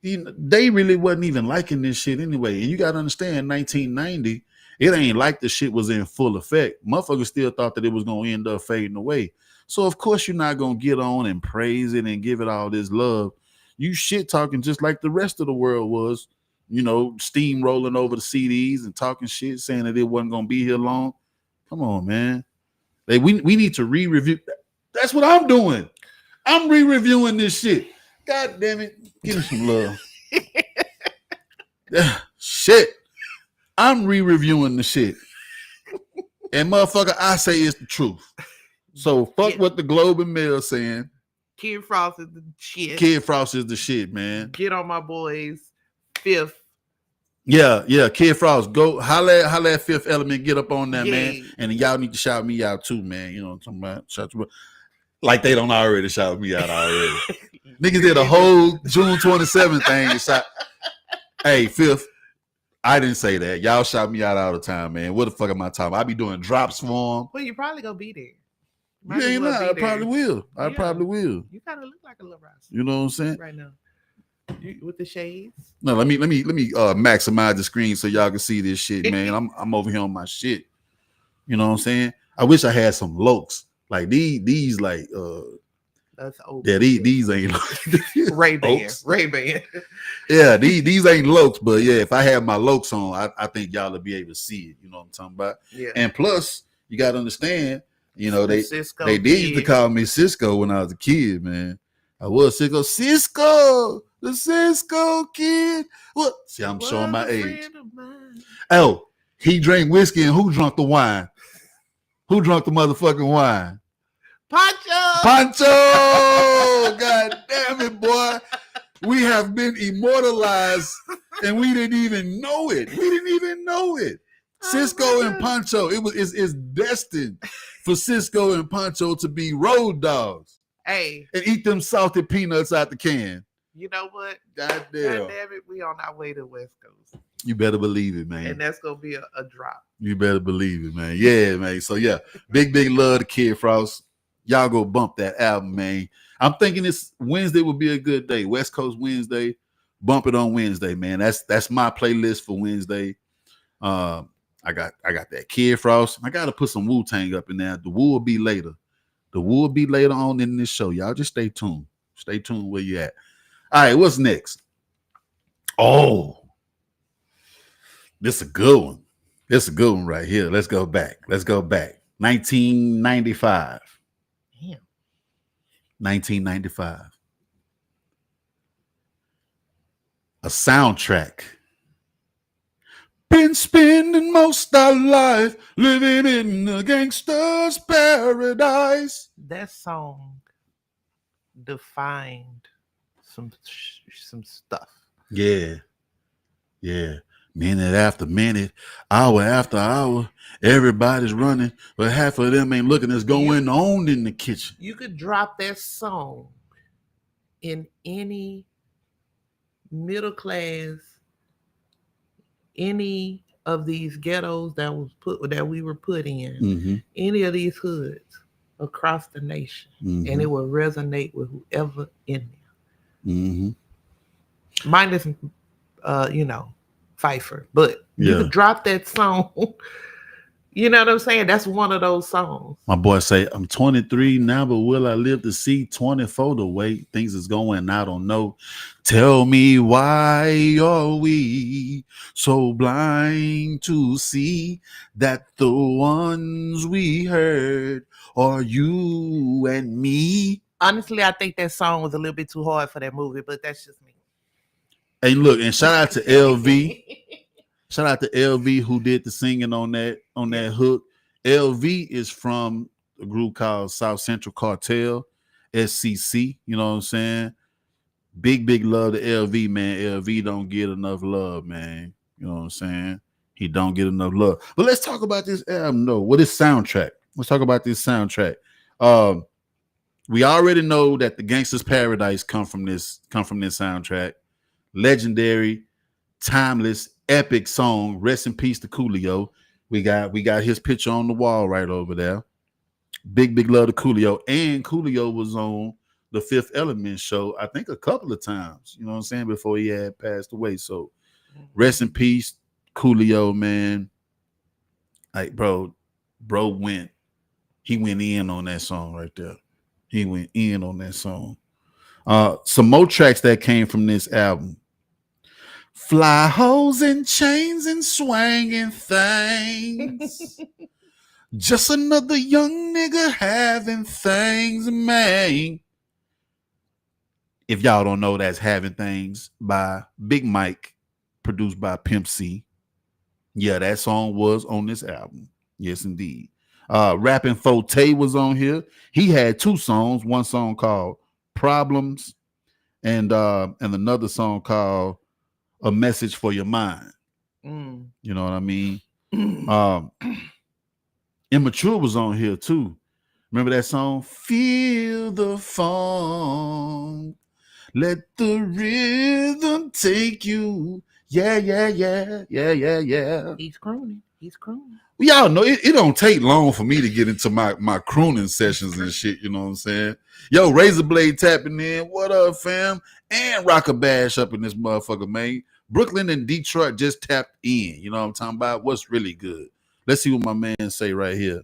they really wasn't even liking this shit anyway. And you got to understand, 1990, it ain't like the shit was in full effect. Motherfuckers still thought that it was going to end up fading away. So, of course, you're not going to get on and praise it and give it all this love. You shit talking just like the rest of the world was, steamrolling over the CDs and talking shit, saying that it wasn't going to be here long. Come on, man. We need to re-review. That's what I'm doing. I'm re-reviewing this shit. God damn it. Give me some love. Shit. I'm re-reviewing the shit. And motherfucker, I say it's the truth. So fuck what the Globe and Mail saying. Kid Frost is the shit. Kid Frost is the shit, man. Get on my boys. Fifth. Yeah. Kid Frost, go holla at Fifth Element, get up on that, man. And y'all need to shout me out too, man. You know what I'm talking about? Shout you. Like they don't already shout me out already. Niggas did a whole June 27th thing and shot. Hey, Fifth, I didn't say that. Y'all shout me out all the time, man. What the fuck am I talking about? I be doing drops for them. Well, you probably gonna be there. You ain't lying. I probably will. I probably will. You kind of look like a little Ross. You know what I'm saying? Right now. With the shades. No, let me maximize the screen so y'all can see this shit, man. I'm over here on my shit. You know what I'm saying? I wish I had some lokes. Like these like that's old. Yeah, these ain't Ray-Ban. Yeah, these ain't lokes, but yeah, if I had my lokes on, I think y'all will be able to see it. You know what I'm talking about? Yeah. And plus, you gotta understand, they Cisco did used to call me Cisco when I was a kid, man. I was Cisco, the Cisco kid. What? See, I'm showing my age. Oh, he drank whiskey and who drunk the wine? Who drunk the motherfucking wine? Pancho! God damn it, boy. We have been immortalized and we didn't even know it. Cisco and Pancho. It's destined for Cisco and Pancho to be road dogs. Hey. And eat them salted peanuts out the can. You know what? God damn it, we on our way to West Coast. You better believe it, man. And that's gonna be a drop. You better believe it, man. Yeah, man. So yeah, big love to Kid Frost. Y'all go bump that album, man. I'm thinking this Wednesday would be a good day. West Coast Wednesday. Bump it on Wednesday, man. That's my playlist for Wednesday. I got that Kid Frost. I gotta put some Wu-Tang up in there. The Wu will be later. The Wu will be later on in this show. Y'all just stay tuned. Stay tuned where you at. All right, what's next? Oh, this is a good one. This is a good one right here. Let's go back. 1995. Damn. 1995. A soundtrack. Been spending most our life living in a gangster's paradise. That song defined some stuff. Yeah. Minute after minute, hour after hour, everybody's running, but half of them ain't looking. What's going on in the kitchen. You could drop that song in any middle class, any of these ghettos that we were put in, mm-hmm. any of these hoods across the nation, mm-hmm. and it will resonate with whoever in there. Mm-hmm. Minus, Pfeiffer, but you could drop that song. You know what I'm saying? That's one of those songs. My boy say, I'm 23 now, but will I live to see 24? The way things is going, I don't know. Tell me why are we so blind to see that the ones we heard are you and me? Honestly, I think that song was a little bit too hard for that movie, but that's just me. And look, and shout out to LV. Shout out to LV who did the singing on that hook. LV is from a group called South Central Cartel, SCC. You know what I'm saying? Big love to LV, man. LV don't get enough love, man. You know what I'm saying? He don't get enough love. But let's talk about this album, though. What is soundtrack? Let's talk about this soundtrack. We already know that the Gangsta's Paradise come from this soundtrack. Legendary, timeless, epic song. Rest in peace to Coolio. We got his picture on the wall right over there. Big love to Coolio. And Coolio was on the Fifth Element show, I think a couple of times, you know what I'm saying, before he had passed away. So rest in peace, Coolio, man. Like, bro went in on that song right there. He went in on that song. Some more tracks that came from this album. Fly hoes and chains and swanging things. Just another young nigga having things, man. If y'all don't know, that's Having Things by Big Mike, produced by Pimp C. Yeah, that song was on this album. Yes, indeed. Rapping Forte was on here. He had two songs. One song called Problems and another song called A Message for Your Mind. You know what I mean? Immature was on here too. Remember that song? Feel the funk. Let the rhythm take you. Yeah. He's crooning. Y'all know it don't take long for me to get into my crooning sessions and shit. You know what I'm saying? Yo, Razor Blade tapping in. What up, fam? And Rocker Bash up in this motherfucker, man. Brooklyn and Detroit just tapped in. You know what I'm talking about? What's really good? Let's see what my man say right here.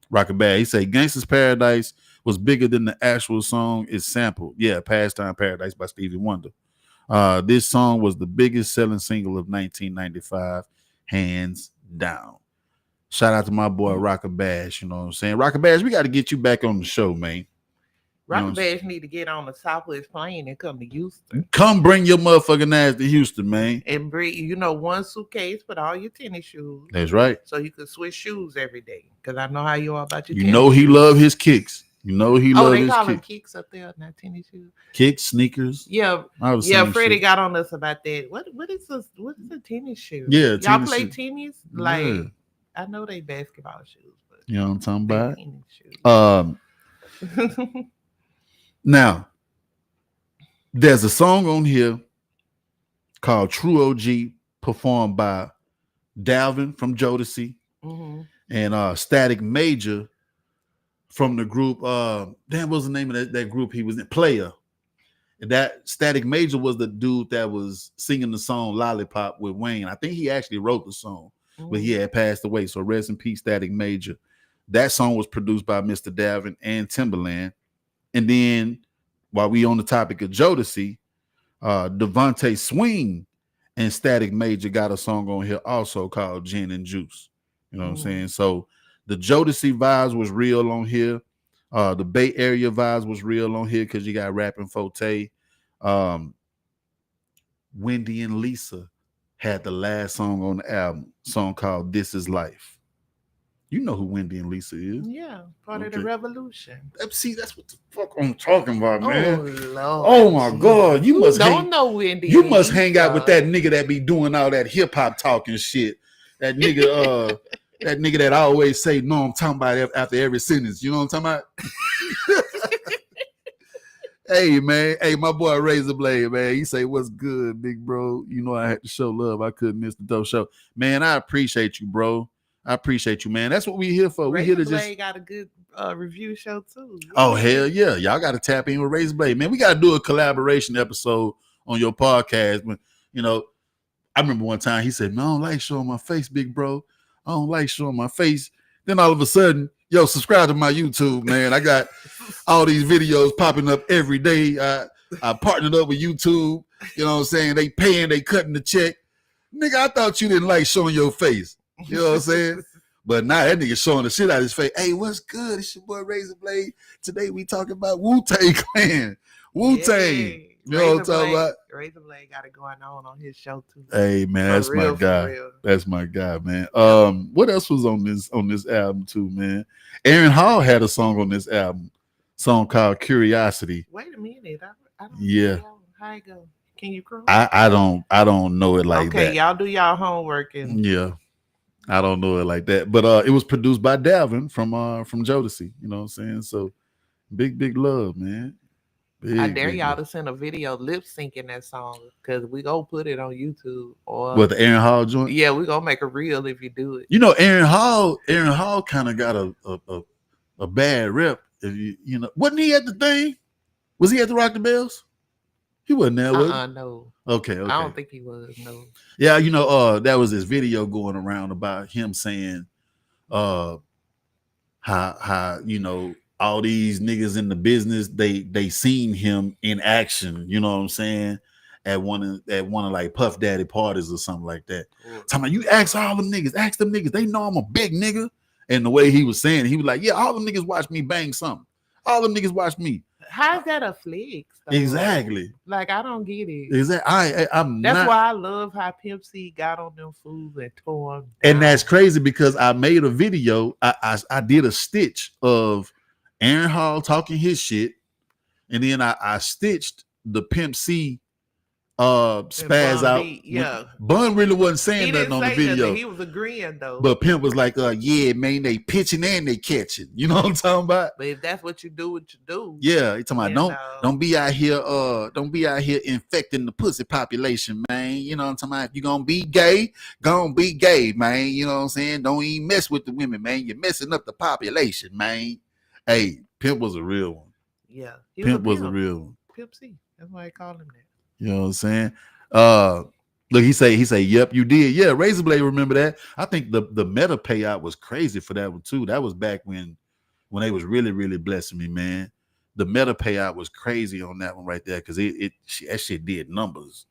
Rocker Bash. He say Gangsta's Paradise was bigger than the actual song is sampled. Yeah, Pastime Paradise by Stevie Wonder. This song was the biggest selling single of 1995, hands down. Shout out to my boy Rocker Bash. You know what I'm saying? Rocker Bash, we got to get you back on the show, man. Rocker Bash need to get on the Southwest plane and come to Houston. Come bring your motherfucking ass to Houston, man. And bring, one suitcase with all your tennis shoes. That's right. So you can switch shoes every day. Because I know how you are about your tennis shoes. He love his kicks. You know he love his kicks. Oh, they call them kicks up there, not tennis shoes. Kicks, sneakers. Yeah. Freddie got on us about that. What is a tennis shoe? Yeah, y'all play tennis? Like, yeah. I know they basketball shoes, but you know what I'm talking about? Now, there's a song on here called True OG, performed by Dalvin from Jodeci and Static Major from the group. What was the name of that group he was in? Player. And that Static Major was the dude that was singing the song Lollipop with Wayne. I think he actually wrote the song, but he had passed away. So rest in peace, Static Major. That song was produced by Mr. Dalvin and Timbaland. And then, while we on the topic of Jodeci, Devontae Swing and Static Major got a song on here also called Gin and Juice. You know what I'm saying? So the Jodeci vibes was real on here. The Bay Area vibes was real on here because you got Rapping Forte. Wendy and Lisa had the last song on the album, song called This Is Life. You know who Wendy and Lisa is. Yeah, part of the revolution. See, that's what the fuck I'm talking about, man. Oh, Lord. Oh, my God. You must know Wendy. You must hang out with that nigga that be doing all that hip-hop talking shit. That nigga, that nigga that always say, no, I'm talking about after every sentence. You know what I'm talking about? Hey, man. Hey, my boy Razor Blade, man. He say, what's good, big bro? You know I had to show love. I couldn't miss the dope show. Man, I appreciate you, bro. I appreciate you, man. That's what we here for. We here to just got a good review show too. Oh, hell yeah. Y'all got to tap in with Razor Blade. Man, we got to do a collaboration episode on your podcast. But, I remember one time he said, man, I don't like showing my face, big bro. I don't like showing my face. Then all of a sudden, yo, subscribe to my YouTube, man. I got all these videos popping up every day. I partnered up with YouTube. You know what I'm saying? They paying, they cutting the check. Nigga, I thought you didn't like showing your face. You know what I'm saying? But now that nigga showing the shit out of his face. Hey, what's good? It's your boy Razor Blade. Today we talking about Wu-Tang Clan. Wu-Tang. You know what I'm talking about? Razor Blade got it going on his show too. Hey man, that's real, my guy. real. That's my guy, man. What else was on this album too, man? Aaron Hall had a song on this album, song called Curiosity. Wait a minute, I don't Yeah. know how it go. Can you cross? I don't know it like that. Okay, y'all do y'all homework and yeah. I don't know it like that. But it was produced by Dalvin from Jodeci, you know what I'm saying? So big love, man. I dare y'all to send a video lip syncing that song because we gonna put it on YouTube or with the Aaron Hall joint. Yeah, we gonna make a reel if you do it. You know, Aaron Hall kind of got a bad rep. If you know, wasn't he at the thing? Was he at the Rock the Bells? He wasn't there, was he? No. Okay. I don't think he was. No. Yeah, you know, that was this video going around about him saying, how you know. All these niggas in the business, they seen him in action, you know what I'm saying? At one of like Puff Daddy parties or something like that. Talking about, you ask all them niggas, they know I'm a big nigga. And the way he was saying, he was like, yeah, all them niggas watch me bang something. All them niggas watch me. How's that a flex? Though? Exactly. Like I don't get it. Exactly. That's why I love how Pimp C got on them fools and tore them down. And that's crazy because I made a video. I did a stitch of Aaron Hall talking his shit, and then I stitched the Pimp C spaz out. Yeah, Bun really wasn't saying nothing on the video. Nothing. He was agreeing though. But Pimp was like, yeah, man, they pitching and they catching. You know what I'm talking about? But if that's what you do, Yeah, he's talking about don't be out here infecting the pussy population, man. You know what I'm talking about? If you gonna be gay, man. You know what I'm saying? Don't even mess with the women, man. You're messing up the population, man. Hey, Pimp was a real one. Yeah. Pimp was a real one. Pimp C. That's why I call him that. You know what I'm saying? Look, he say, yep, you did. Yeah, Razor Blade, remember that? I think the meta payout was crazy for that one too. That was back when they was really, really blessing me, man. The meta payout was crazy on that one right there because that shit did numbers.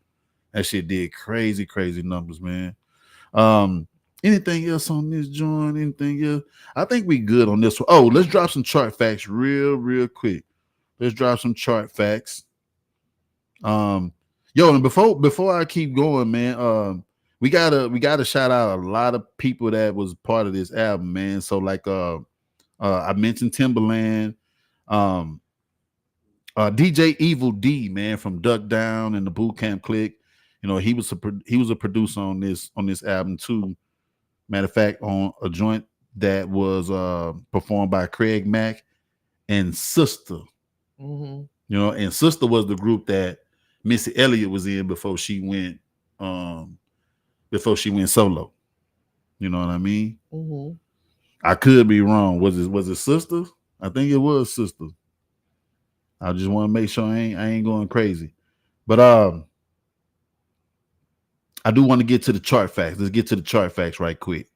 That shit did crazy numbers, man. Anything else on this joint? Anything else? I think we good on this one. Oh, let's drop some chart facts real quick. Let's drop some chart facts. And before I keep going, man, we gotta shout out a lot of people that was part of this album, man. So like I mentioned Timberland, DJ Evil D, man, from Duck Down and the Boot Camp Click. You know, he was a producer on this album too. Matter of fact, on a joint that was performed by Craig Mack and Sister. Mm-hmm. You know, and Sister was the group that Missy Elliott was in before she went solo. You know what I mean? Mm-hmm. I could be wrong. Was it Sister? I think it was Sister. I just want to make sure I ain't going crazy. But I do want to get to the chart facts. Let's get to the chart facts right quick.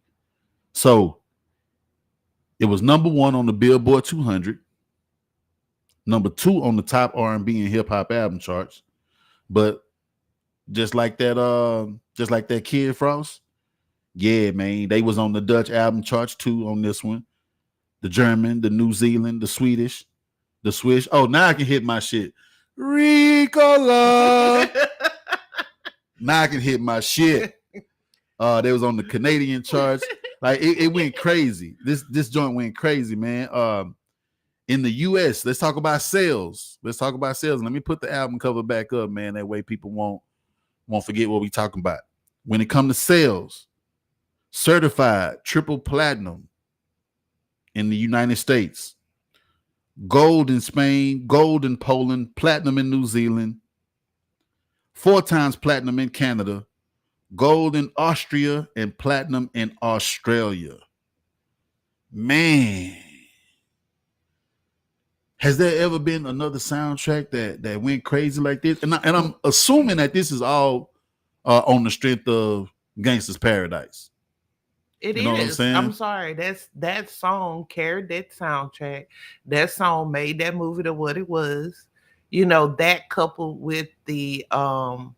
So it was number 1 on the Billboard 200, number 2 on the top R&B and hip hop album charts. But just like that Kid Frost, yeah, man, they was on the Dutch album charts too on this one. The German, the New Zealand, the Swedish, the Swiss. Oh, now I can hit my shit. Ricola. Now I can hit my shit. They was on the Canadian charts. Like it went crazy. This joint went crazy, man. In the US, let's talk about sales. Let me put the album cover back up, man. That way people won't forget what we talking about. When it comes to sales, certified triple platinum in the United States, gold in Spain, gold in Poland, platinum in New Zealand, 4 times platinum in Canada, gold in Austria, and platinum in Australia. Man, has there ever been another soundtrack that went crazy like this? And I'm assuming that this is all on the strength of Gangsta's Paradise. It You know what I'm is. I'm saying? sorry. That song carried that soundtrack. That song made that movie to what it was. That coupled with the obvious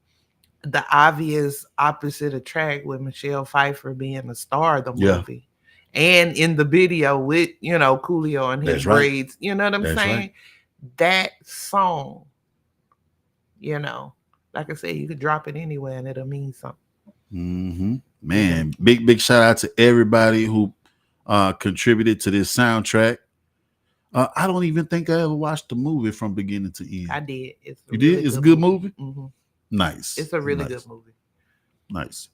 opposite attract with Michelle Pfeiffer being the star of the Yeah, movie. And in the video with, Coolio and his that's right. braids, you know what I'm That's right. saying? That song, you know, like I said, you could drop it anywhere and it'll mean something. It do. Man, big shout out to everybody who contributed to this soundtrack. I don't even think I ever watched the movie from beginning to I end. did. It's a You did? really It's a good good movie. movie. Hmm. Nice, It's a really good nice, movie. nice.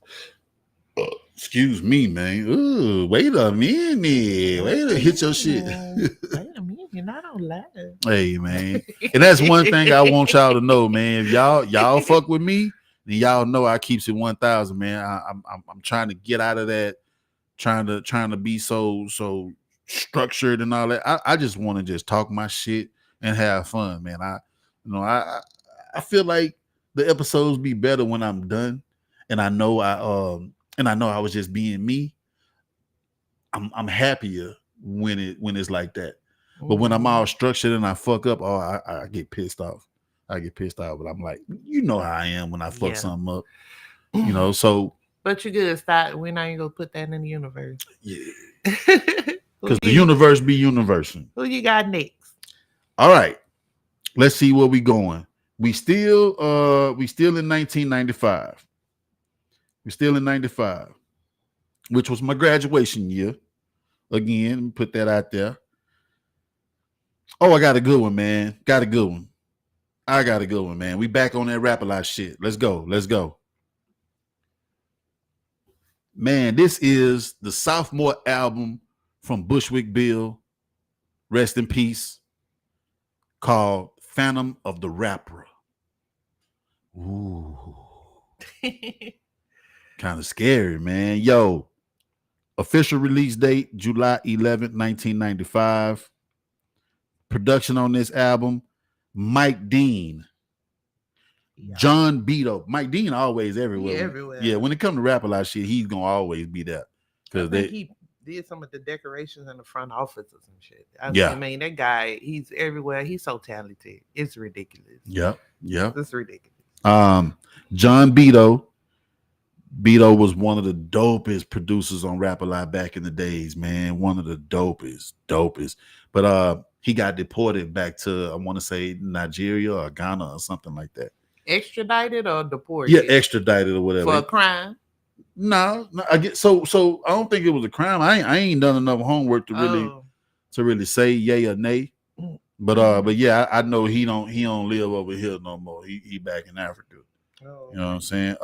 Excuse me, man. Ooh, wait a minute. Wait Wait a a hit your shit. minute. Wait a minute. You're not on live. Hey, man. And that's one thing I want y'all to know, man. If y'all fuck with me, then y'all know I keeps it 1,000, man. I'm trying to get out of that, trying to be so structured and all that. I just want to just talk my shit and have fun, man. I feel like the episodes be better when I'm done, and I know I was just being me. I'm happier when it's like that. But when I'm all structured and I fuck up, I get pissed off. I get pissed off, but I'm like, you know how I am when I fuck Yeah. something up. So But you good. Stop. We're not even gonna put that in the universe. yeah, who because the you universe be universing. who you got next? All right, let's see where we going. We still in 1995. We still in 95, which was my graduation year. Again, put that out there. Oh, I got a good one, man. Got a good one. I got a good one, man. We back on that rap a lot shit. Let's go. Let's go. Man, this is the sophomore album from Bushwick Bill. Rest in peace. Called Phantom of the Rapper. Ooh. Kind of scary, man. Yo, official release date, July 11th, 1995. Production on this album, Mike Dean. Yeah. John Beto. Mike Dean always everywhere. He everywhere. Yeah, when it comes to rap a lot of shit, he's gonna always be there. I think he did some of the decorations in the front office or some shit. Yeah. I mean, that guy, he's everywhere. He's so talented. It's ridiculous. Yeah. It's ridiculous. John Beto. Beto was one of the dopest producers on Rap a Lot back in the days, man. One of the dopest. But he got deported back to, I want to say, Nigeria or Ghana or something like that. Extradited or deported? Yeah, extradited or whatever. For a crime? No, I get so I don't think it was a crime. I ain't done enough homework to really say yay or nay. But yeah, I know he don't live over here no more. He back in Africa. Oh. You know what I'm saying?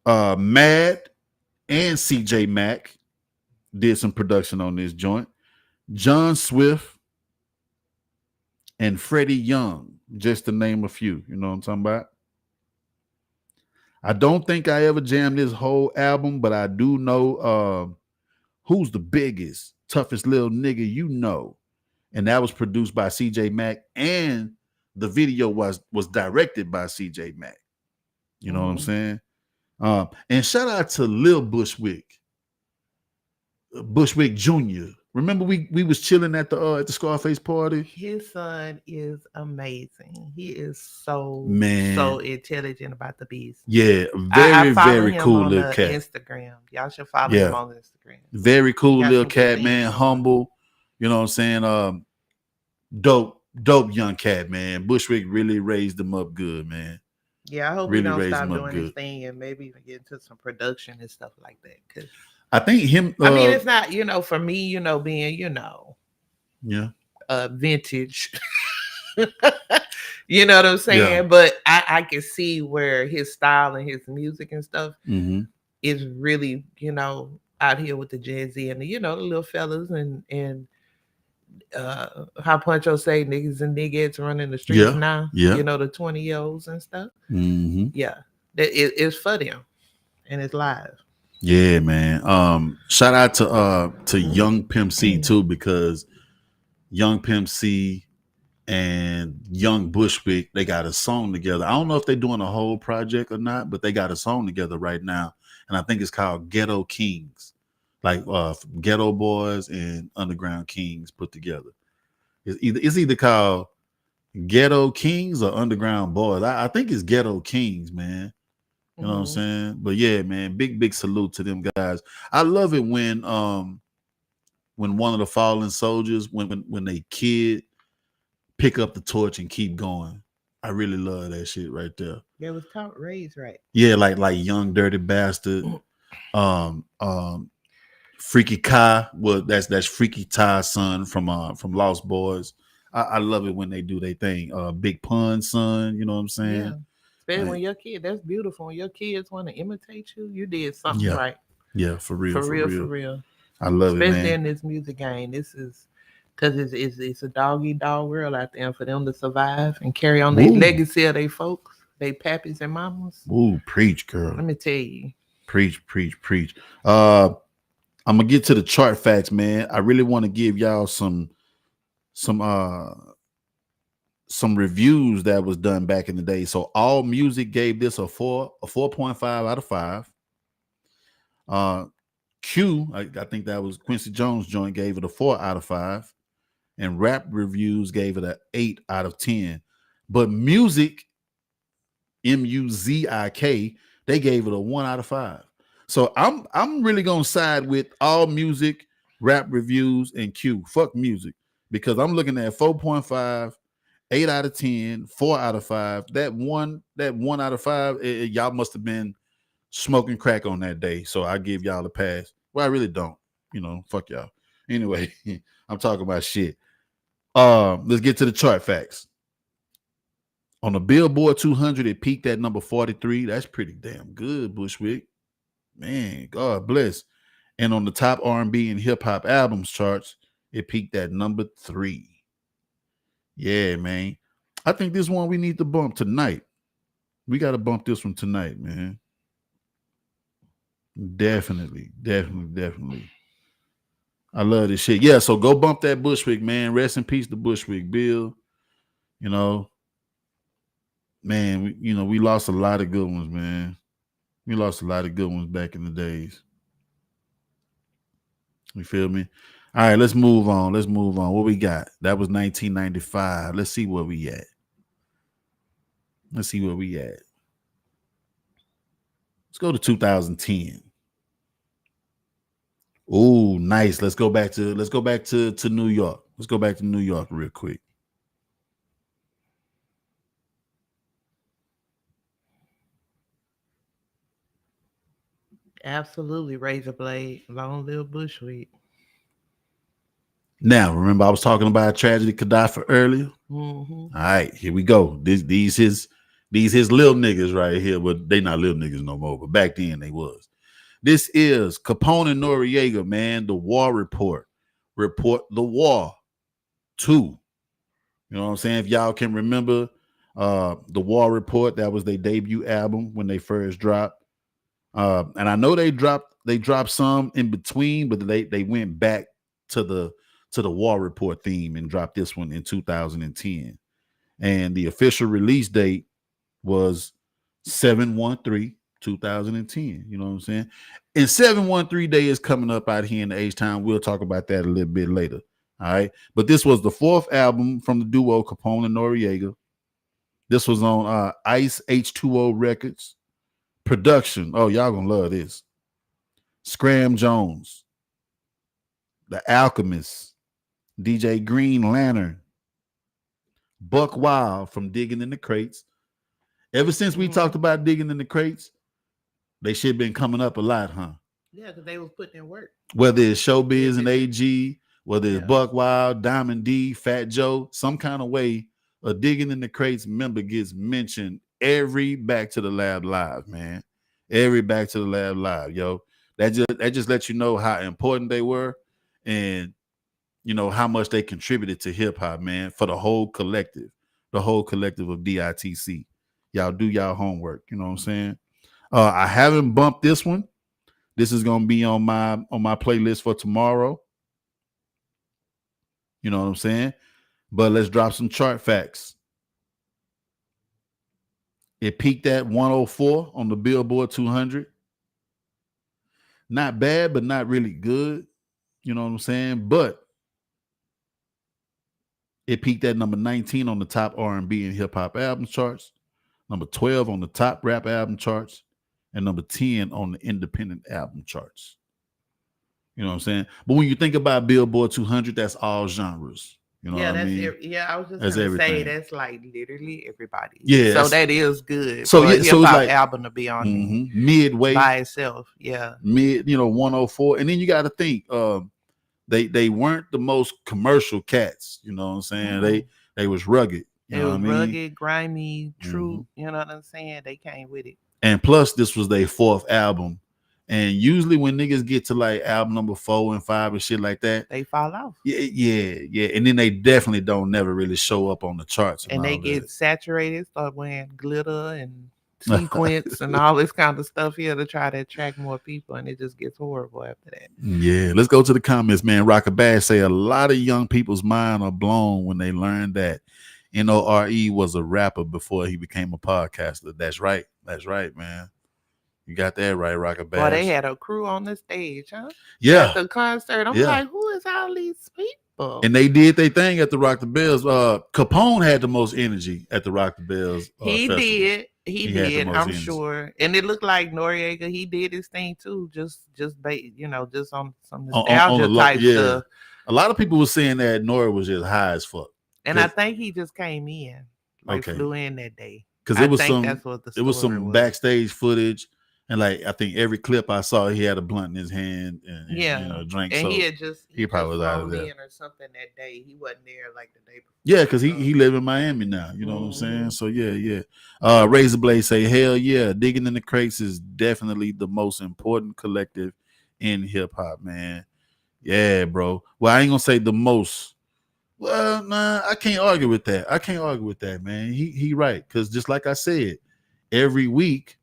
Mad and CJ Mack did some production on this joint. John Swift and Freddie Young, just to name a few. You know what I'm talking about? I don't think I ever jammed this whole album, but I do know Who's the Biggest, Toughest Little Nigga You Know. And that was produced by CJ Mack, and the video was directed by CJ Mack. You know what I'm saying? And shout out to Lil Bushwick Jr. Remember we was chilling at the Scarface party? His son is amazing. He is so intelligent about the business. Yeah, I follow very him cool on little cat. Instagram. Y'all should follow him on Instagram. Very cool little cat, man. Humble. You know what I'm saying? Dope young cat, man. Bushwick really raised him up good, man. Yeah, I hope he don't stop doing his thing and maybe even get into some production and stuff like that. Cause I think him. I mean, it's not, for me, being, vintage. You know what I'm saying? Yeah. But I can see where his style and his music and stuff is really, out here with the Gen Z and the little fellas and how Puncho say niggas and niggas running the streets now. Yeah. The 20-year-olds and stuff. Mm-hmm. Yeah. It's for them and it's live. Yeah, man. Shout out to Young Pimp C too, because Young Pimp C and Young Bushwick, they got a song together. I don't know if they're doing a whole project or not, but they got a song together right now. and I think it's called Ghetto Kings, like Ghetto Boys and Underground Kings put together. It's either called Ghetto Kings or Underground Boys. I think it's Ghetto Kings, man. You know what I'm Mm-hmm. saying? But yeah, man, big salute to them guys. I love it when one of the fallen soldiers, when they kid pick up the torch and keep going. I really love that shit right there. That was taught raised right. Yeah, like Young Dirty Bastard, um, um, Freaky Kai. Well, that's Freaky Ty's son from Lost Boys. I love it when they do their thing. Big Pun's son, you know what I'm saying? Yeah. Especially when Like, your kid, that's beautiful. When your kids want to imitate you, you did something yeah, right. yeah, for real, For for real, for real. real. I love it, Especially man. in this music game. This is because it's a dog eat dog world out there. And for them to survive and carry on their Woo, legacy of their folks, they pappies and mamas, woo, preach, girl, let me tell you. preach, preach, preach. Uh, I'm gonna get to the chart facts, man. I really want to give y'all some uh some reviews that was done back in the day. So All Music gave this a 4.5 out of 5. Uh I think that was Quincy Jones joint, gave it a 4 out of 5. And Rap Reviews gave it a 8 out of 10. But Music, Muzik, they gave it a 1 out of 5. So I'm really gonna side with All Music, Rap Reviews, and Q. Fuck Music. Because I'm looking at 4.5, 8 out of 10, 4 out of 5. That one out of 5, y'all must have been smoking crack on that day. So I give y'all a pass. Well, I really don't. Fuck y'all. Anyway, I'm talking about shit. Let's get to the chart facts. On the Billboard 200, it peaked at number 43. That's pretty damn good, Bushwick. Man, God bless. And on the top R&B and hip hop albums charts, it peaked at number 3. Yeah, man. I think this one we need to bump tonight. We got to bump this one tonight, man. Definitely, definitely, definitely. I love this shit. Yeah, so go bump that Bushwick, man. Rest in peace to Bushwick Bill. You know, man, we lost a lot of good ones, man. We lost a lot of good ones back in the days. You feel me? All right, let's move on. Let's move on. What we got? That was 1995. Let's see where we at. Let's see where we at. Let's go to 2010. Oh, nice. Let's go back to New York. Let's go back to New York real quick. Absolutely, razor blade, long live Bushwick. Now, remember I was talking about Tragedy Gaddafi earlier? Mm-hmm. All right, here we go. These his little niggas right here, but they not little niggas no more. But back then they was. This is Capone and Noriega, man. The War Report. Report the War 2. You know what I'm saying? If y'all can remember the War Report, that was their debut album when they first dropped. And I know they dropped some in between, but they went back to the War Report theme and dropped this one in 2010. And the official release date was 7/13/2010. You know what I'm saying? And 713 Day is coming up out here in the H-Town. We'll talk about that a little bit later. All right. But this was the 4th album from the duo Capone and Noriega. This was on Ice H2O Records. Production. Oh, y'all gonna love this. Scram Jones, The Alchemist, DJ Green Lantern, Buck Wild from Digging in the Crates. Ever since we talked about Digging in the Crates, they should have been coming up a lot, huh? Yeah, because they was putting in work. Whether it's Showbiz and AG, whether it's Yeah. Buck Wild, Diamond D, Fat Joe, some kind of way a Digging in the Crates member gets mentioned every Back to the Lab Live, man. Every Back to the Lab Live, yo. That just lets you know how important they were and how much they contributed to hip hop, man, for the whole collective of DITC. Y'all do y'all homework, you know what I'm saying? I haven't bumped this one. This is gonna be on my playlist for tomorrow. You know what I'm saying? But let's drop some chart facts. It peaked at 104 on the Billboard 200. Not bad, but not really good. You know what I'm saying? But it peaked at number 19 on the top R&B and hip hop album charts, number 12 on the top rap album charts, and number 10 on the independent album charts. You know what I'm saying? But when you think about Billboard 200, that's all genres. You know what Yeah, I mean? yeah. I was just That's gonna say everything. that's like literally everybody. Yeah. So that is good So for a yeah. hip So it's hop like album to be on there midway, by itself. Yeah. mid. 104, and then you got to think. They weren't the most commercial cats. You know what I'm saying? Mm-mm. They was rugged. You It know what I was mean? rugged, grimy, Mm-hmm. true. You know what I'm saying? They came with it. And plus, this was their fourth album. And usually, when niggas get to like album number 4 and 5 and shit like that, They fall off. yeah. And then they definitely don't never really show up on the charts and And they all get saturated, start wearing glitter and sequins and all this kind of stuff here to try to attract more people, and it just gets horrible after that. Yeah, let's go to the comments, man. Rocker Bass say a lot of young people's mind are blown when they learn that Nore was a rapper before he became a podcaster. That's right. That's right, man. You got that right, Rocker Bass. Boy, they had a crew on the stage, huh? Yeah. At the concert. I'm like, who is all these people? And they did their thing at the Rock the Bells. Capone had the most energy at the Rock the Bells. He festival. did. He did. I'm energy. sure. And it looked like Noriega. He did his thing too. Just just on some On nostalgia type stuff. A lot of people were saying that Nori was just high as fuck. And I think he just came in, like flew in that day. Because it was some backstage footage. And like I think every clip I saw, he had a blunt in his hand and drink. And so he probably was out of there or something that day. He wasn't there like the day before. Yeah, because he live in Miami now. You know what I'm saying? So yeah. Razor Blade say, hell yeah, digging in the crates is definitely the most important collective in hip hop, man. Yeah, bro. Well, I ain't gonna say the most. Well, nah, I can't argue with that. Man. He right. Because just like I said, every week,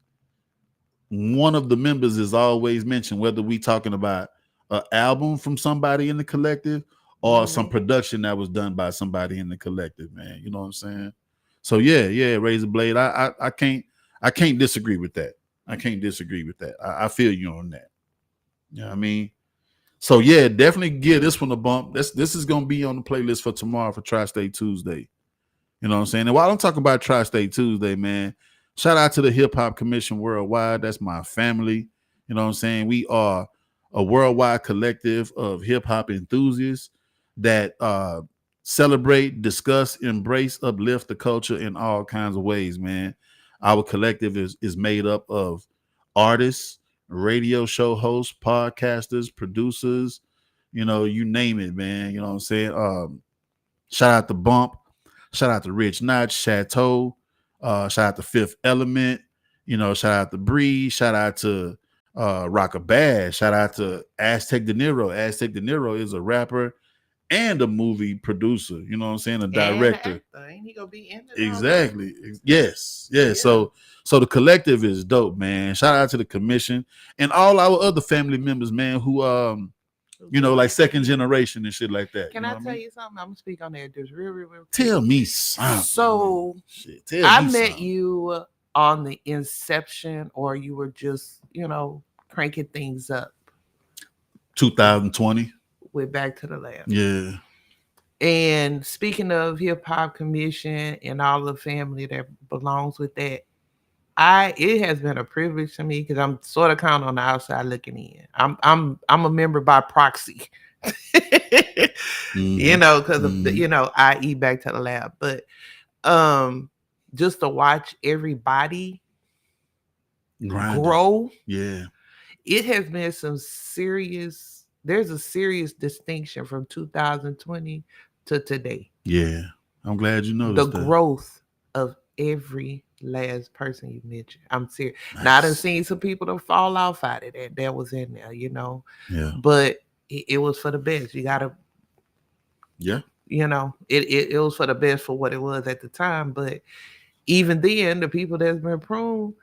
one of the members is always mentioned, whether we talking about an album from somebody in the collective or some production that was done by somebody in the collective, man. You know what I'm saying? So yeah, Razor Blade. I can't disagree with that. I feel you on that. You know what I mean? So yeah, definitely give this one a bump. This is gonna be on the playlist for tomorrow for Tri-State Tuesday. You know what I'm saying? And while I'm talking about Tri-State Tuesday, man, shout out to the Hip Hop Commission Worldwide. That's my family. You know what I'm saying? We are a worldwide collective of hip hop enthusiasts that celebrate, discuss, embrace, uplift the culture in all kinds of ways, man. Our collective is made up of artists, radio show hosts, podcasters, producers, you name it, man. You know what I'm saying? Shout out to Bump, shout out to Rich Notch, Chateau, shout out to Fifth Element, shout out to Bree, shout out to Rocker Bad, shout out to Aztec De Niro. Aztec De Niro is a rapper and a movie producer, you know what I'm saying? A director. Ain't he gonna be in it? Exactly. Yes. Yeah. So the collective is dope, man. Shout out to the commission and all our other family members, man, who like second generation and shit like that. Can I tell you something? I'm gonna speak on that just real quick. Tell me something. So I met you on the inception, or you were just, cranking things up. 2020. We're back to the lab. Yeah. And speaking of Hip Hop Commission and all the family that belongs with that, it has been a privilege to me because I'm sort of kind of on the outside looking in. I'm a member by proxy, because of the, i.e. back to the lab. But just to watch everybody grow, it has been there's a serious distinction from 2020 to today. Yeah, I'm glad you noticed the growth of every last person you mentioned. I'm serious. Nice. Now I done seen some people that fall off out of that was in there, Yeah. But it was for the best. You gotta, it was for the best for what it was at the time. But even then, the people that's been pruned,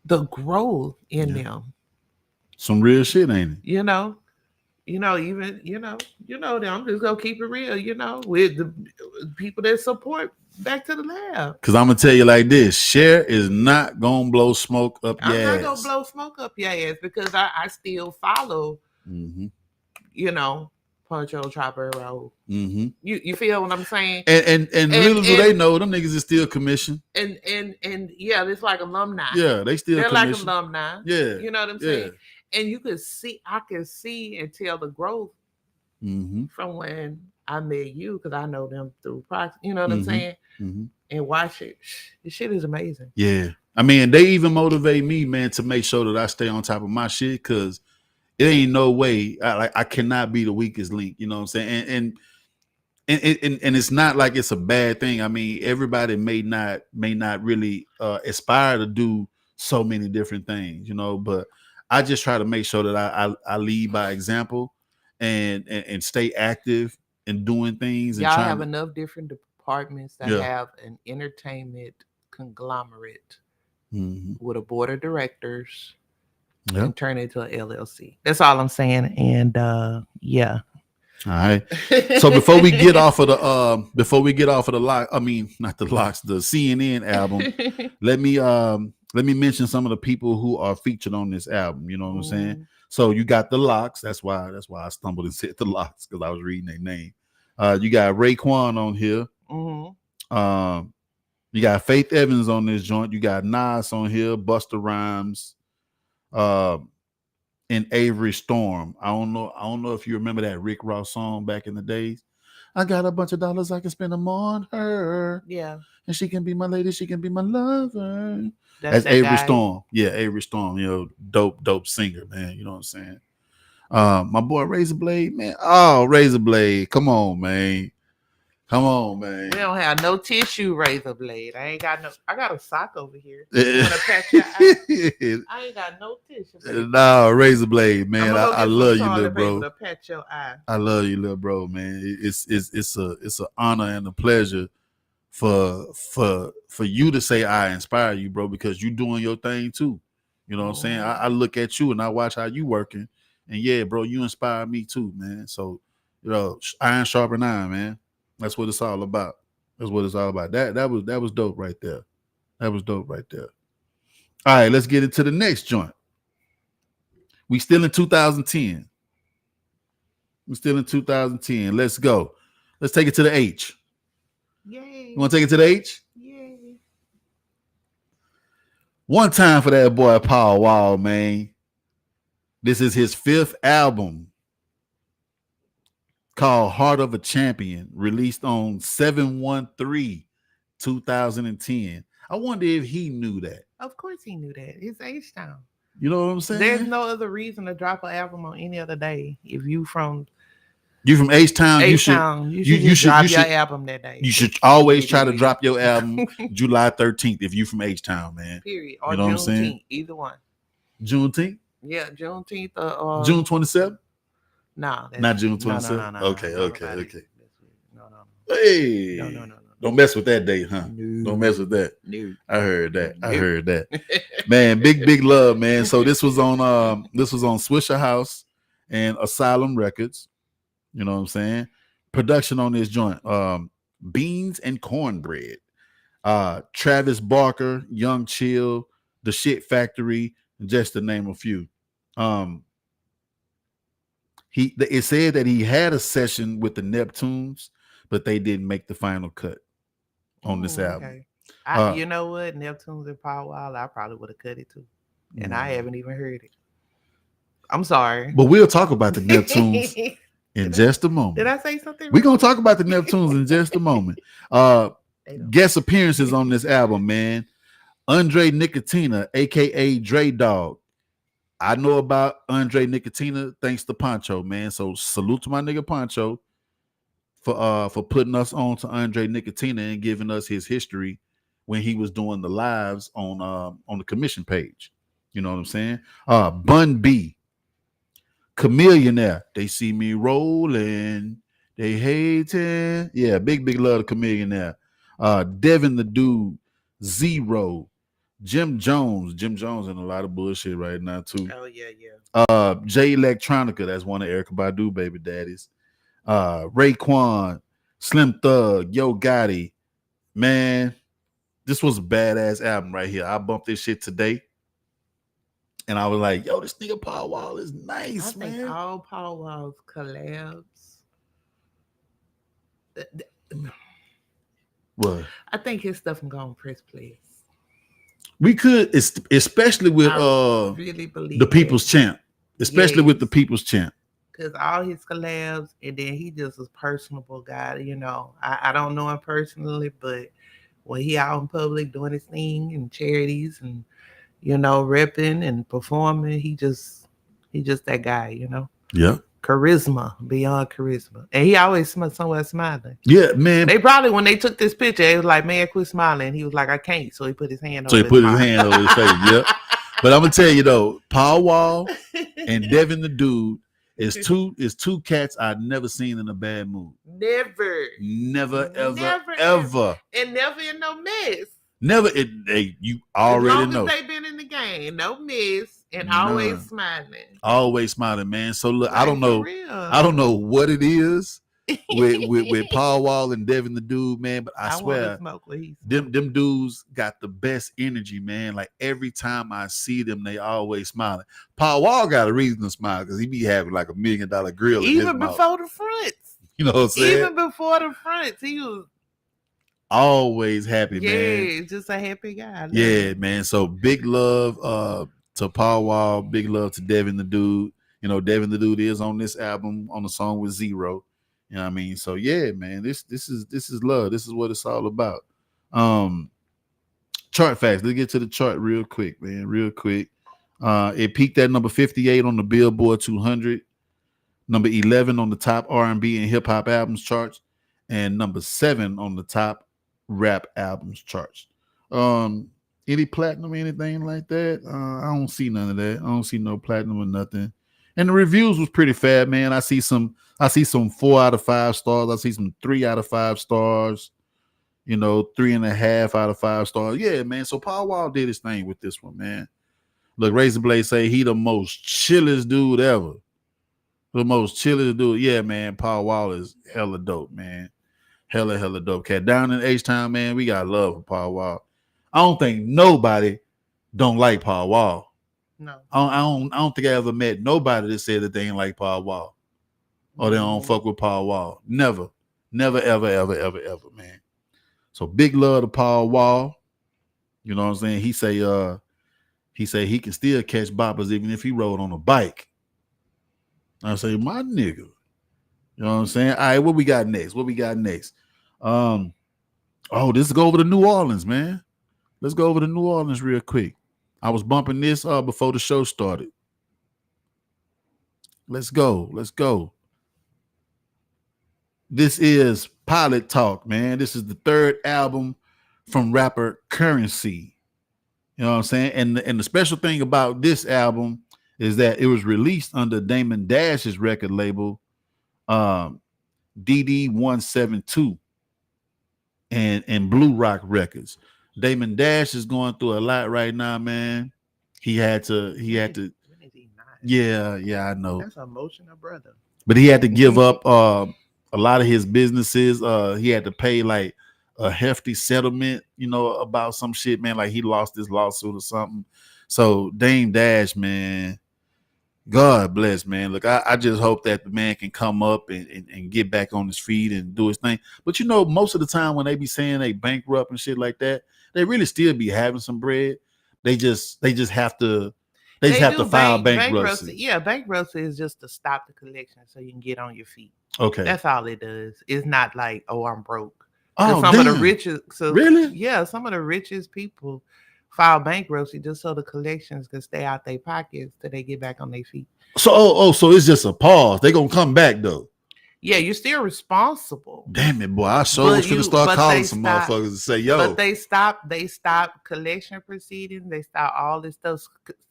the growth in them. Some real shit, ain't it? even that I'm just gonna keep it real, with the people that support Back to the Lab. Cause I'm gonna tell you like this: Cher is not gonna blow smoke up your I'm not gonna ass. blow smoke up your ass because I still follow, Mm-hmm. you know, Poncho Trapper Road. Mm-hmm. You feel what I'm saying? And And little do they and know, them niggas is still commissioned. and yeah, it's like alumni. Yeah, they still They're like commissioned. alumni. Yeah, You know what I'm yeah. saying? And I can see and tell the growth Mm-hmm. from when I met you because I know them through proxy. You know what I'm Mm-hmm. saying? Mm-hmm. And watch it. This shit is amazing. Yeah. I mean, they even motivate me, man, to make sure that I stay on top of my shit because it ain't no way I cannot be the weakest link. You know what I'm saying? And it's not like it's a bad thing. I mean, everybody may not really aspire to do so many different things, but I just try to make sure that I lead by example and stay active in doing things and Y'all trying have to enough different departments to yeah. have an entertainment conglomerate Mm-hmm. with a board of directors Yeah. and turn it to an LLC. That's all I'm saying. And yeah. All right. So before we get off of the lock, I mean not the locks, the CNN album, let me mention some of the people who are featured on this album. You know what I'm saying? So you got the Locks. That's why I stumbled and said the Locks because I was reading their name. You got Raekwon on here. Um, you got Faith Evans on this joint. You got Nas on here, Busta Rhymes, uh, and Avery Storm. I don't know if you remember that Rick Ross song back in the days. I got a bunch of dollars, I can spend them on her. Yeah. And she can be my lady, she can be my lover. That's That's that Avery guy. Storm. Yeah, Avery Storm, dope singer, man. You know what I'm saying? My boy Razor Blade, man. Oh, Razor Blade. Come on, man. Come on, man. We don't have no tissue razor blade. I got a sock over here. You wanna patch your eye? I ain't got no tissue. Baby. Nah, Razor Blade, man. I love you, little bro. To patch your eye. I love you, little bro, man. It's an honor and a pleasure for you to say I inspire you, bro, because you doing your thing too. You know what I'm saying? I look at you and I watch how you working, and yeah, bro, you inspire me too, man. So iron sharpen iron, man. That's what it's all about. That's what it's all about. That was dope right there. That was dope right there. All right, let's get into the next joint. We still in 2010. We're still in 2010. Let's go. Let's take it to the H. Yay. You want to take it to the H? Yay. One time for that boy Paul Wall, man. This is his 5th album called Heart of a Champion, released on 7/13/2010. I wonder if he knew that. Of course he knew that. It's H-Town. You know what I'm saying? There's no other reason to drop an album on any other day. If you from H-Town, you should drop your album that day. You should always try to drop your album July 13th if you from H-Town, man. Period. Or you know what I'm saying? Either one. Juneteenth? Yeah, Juneteenth. June 27th? No, not June 27th. No, okay. No. Hey, no. Don't mess with that date, huh? No. Don't mess with that. No. I heard that. Man, big love, man. So this was on Swisher House and Asylum Records. You know what I'm saying? Production on this joint. Beans and Cornbread. Travis Barker, Young Chill, The Shit Factory, just to name a few. It said that he had a session with the Neptunes, but they didn't make the final cut on this album. Okay. You know what? Neptunes and Paul Wall, I probably would have cut it too. And I haven't even heard it. I'm sorry. But we'll talk about the Neptunes in just a moment. Did I say something? We're going to talk about the Neptunes in just a moment. Guest appearances on this album, man. Andre Nicotina, a.k.a. Dre Dog. I know about Andre Nicotina thanks to Poncho, man. So salute to my nigga Poncho for putting us on to Andre Nicotina and giving us his history when he was doing the lives on the commission page. You know what I'm saying? Bun B, Chameleonaire. They see me rolling, they hating. Yeah, big love to Chameleonaire. Devin the Dude, Zero, Jim Jones in a lot of bullshit right now too. Oh yeah, yeah. Jay Electronica, that's one of Erica Badu baby daddies. Raekwon, Slim Thug, Yo Gotti. Man, this was a badass album right here. I bumped this shit today. And I was like, yo, this nigga Paul Wall is I nice, think man. all Paul Wall's collabs. th- th- What? I think his stuff can go on Press Plays. We could, especially with I really the believe that. People's Champ. Especially with Yes, the People's Champ. because all his collabs, and then he just was personable guy. You know, I don't know him personally, but when he out in public doing his thing and charities and repping and performing, he just that guy. Yeah. Charisma beyond charisma, and he always somewhere smiling. Yeah, man. They probably when they took this picture, it was like, "Man, quit smiling." He was like, "I can't," so he put his hand So over he his put his mouth. hand over his face. Yep. But I'm gonna tell you though, Paul Wall and Devin the Dude is two cats I've never seen in a bad mood. Never, Never, ever, never, ever. and never in no mess. Never. You As already long know. as they been in the game, no miss, and always None. smiling. Always smiling, man. So look, I Like, don't for know. real. I don't know what it is with Paul Wall and Devin the Dude, man. But I I want to swear, smoke what he them dudes got the best energy, man. Like every time I see them, they always smiling. Paul Wall got a reason to smile because he be having like $1 million grill in his even mouth. before the fronts. You know what I'm saying? Even before the fronts, he was Always happy, man. just a happy guy. I love Yeah, him. man. So big love to Paul Wall, big love to Devin the Dude. You know, Devin the Dude is on this album on the song with Zero. You know what I mean? So yeah, man, this is love. This is what it's all about. Chart facts. Let's get to the chart real quick, man. Real quick. It peaked at number 58 on the Billboard 200, number 11 on the top R&B and hip hop albums charts, and number 7 on the top rap albums charts. Any platinum, anything like that? I don't see none of that. I don't see no platinum or nothing. And the reviews was pretty fat, man. I see some 4 out of 5 stars. I see some 3 out of 5 stars. 3.5 out of 5 stars. Yeah, man. So Paul Wall did his thing with this one, man. Look, Razor Blade say he the most chillest dude ever. The most chillest dude. Yeah, man. Paul Wall is hella dope, man. Hella dope cat. Down in H-Town, man, we got love for Paul Wall. I don't think nobody don't like Paul Wall. No. I don't think I ever met nobody that said that they ain't like Paul Wall. Or they don't fuck with Paul Wall. Never. Never, ever, man. So big love to Paul Wall. You know what I'm saying? He say he can still catch boppers even if he rode on a bike. I say, my nigga. You know what I'm saying? All right, what we got next? Let's go over to New Orleans, man. Let's go over to New Orleans real quick. I was bumping this before the show started. Let's go. This is Pilot Talk, man. This is the 3rd album from rapper Currency. You know what I'm saying? And the special thing about this album is that it was released under Damon Dash's record label, DD172 and Blue Rock Records. Damon Dash is going through a lot right now, man. He had to When is he not? yeah, I know. That's emotional, brother. But he had to give up a lot of his businesses. He had to pay like a hefty settlement, about some shit, man. Like he lost his lawsuit or something. So Dame Dash, man, God bless, man. Look, I just hope that the man can come up and get back on his feet and do his thing. But most of the time when they be saying they bankrupt and shit like that, they really still be having some bread. They just have to file bankruptcy. Yeah, bankruptcy is just to stop the collection so you can get on your feet. Okay. That's all it does. It's not like, oh, I'm broke. Oh, some damn. of the richest Really? Yeah, some of the richest people file bankruptcy just so the collections can stay out their pockets till they get back on their feet. So so it's just a pause. They gonna come back though. Yeah, you're still responsible. Damn it, boy. I sure was gonna start calling some motherfuckers and say, yo. But they stop collection proceedings. They stop all this stuff.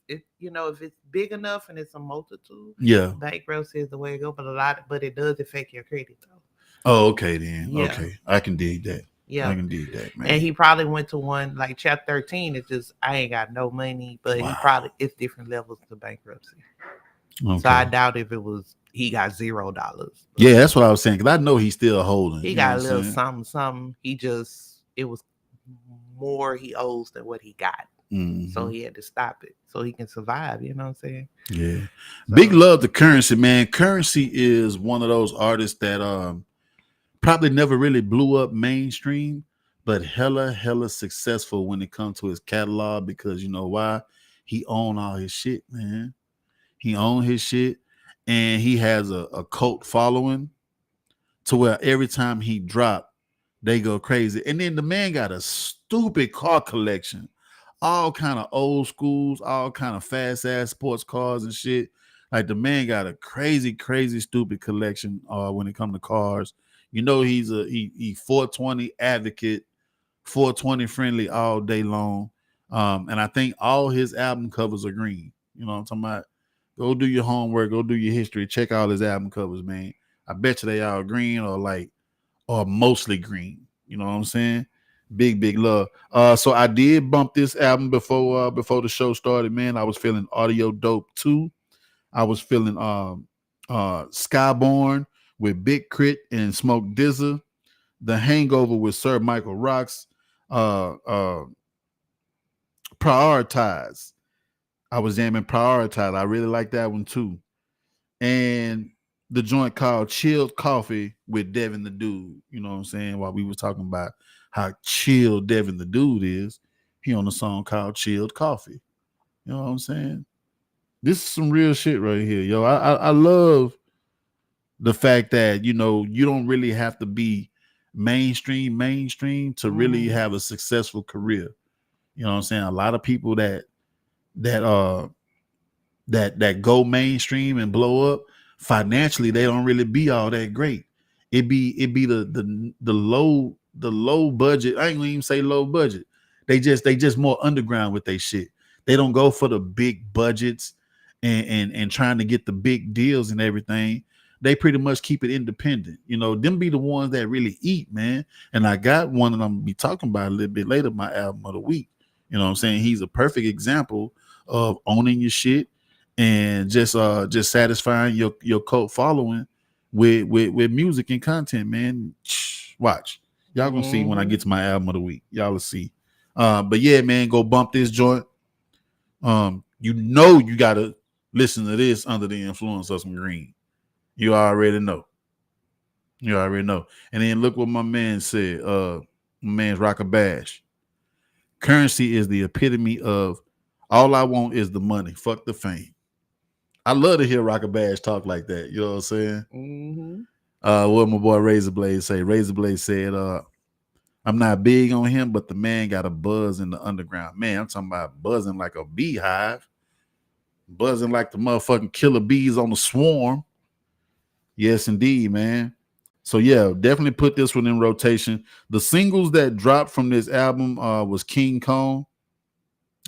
If it's big enough and it's a multitude, yeah, bankruptcy is the way to go. But it does affect your credit though. Oh, okay then. Yeah. Okay. I can dig that. Yeah. I can dig that, And man. he probably went to one like chapter 13 is just I ain't got no money, but he Wow. probably it's different levels to bankruptcy. So I Okay. doubt if it was he got $0. But Yeah, that's what I was saying. Cause I know he's still holding. he You know what got I'm a little saying? something, something. He just it was more he owes than what he got. So Hmm. he had to stop it so he can survive, you know what I'm saying? Yeah. Big So love to Currency, man. Currency is one of those artists that probably never really blew up mainstream, but hella successful when it comes to his catalog because you know why? He owned all his shit, man. He owned his shit, and he has a cult following to where every time he drop, they go crazy. And then the man got a stupid car collection, all kind of old schools, all kind of fast ass sports cars and shit. Like the man got a crazy stupid collection. When it comes to cars, you know he's he 420 advocate, 420 friendly all day long. And I think all his album covers are green. You know what I'm talking about? Go do your homework, go do your history, check all his album covers, man. I bet you they all green or mostly green. You know what I'm saying? Big love. So I did bump this album before the show started, man. I was feeling audio dope too. I was feeling Skyborn with Big Crit and Smoke Dizza. The Hangover with Sir Michael Rocks. Uh uh Prioritize. I was jamming Prioritize. I really like that one too. And the joint called Chilled Coffee with Devin the Dude. You know what I'm saying? While we was talking about how chill Devin the Dude is, he on a song called Chilled Coffee. You know what I'm saying? This is some real shit right here, yo. I love the fact that you know you don't really have to be mainstream to really mm-hmm. have a successful career. You know what I'm saying? A lot of people that uh that go mainstream and blow up financially, they don't really be all that great. It be the low budget. I ain't gonna even say low budget. They just more underground with they shit. They don't go for the big budgets and trying to get the big deals and everything. They pretty much keep it independent. You know, them be the ones that really eat, man. And I got one that I'm gonna be talking about a little bit later, my album of the week. You know what I'm saying? He's a perfect example of owning your shit and just satisfying your cult following with music and content, man. Watch. Y'all gonna see when I Mm-hmm. get to my album of the week. Y'all will see. But yeah, man, go bump this joint. You know you gotta listen to this under the influence of some green. You already know. You already know. And then look what my man said. My man's Rock a Bash. Currency is the epitome of all I want is the money. Fuck the fame. I love to hear Rocker Bash talk like that. You know what I'm saying? Mm-hmm. What my boy Razorblade say? Razorblade said, I'm not big on him, but the man got a buzz in the underground. Man, I'm talking about buzzing like a beehive, buzzing like the motherfucking killer bees on the swarm. Yes, indeed, man. So yeah, definitely put this one in rotation. The singles that dropped from this album was King Kong.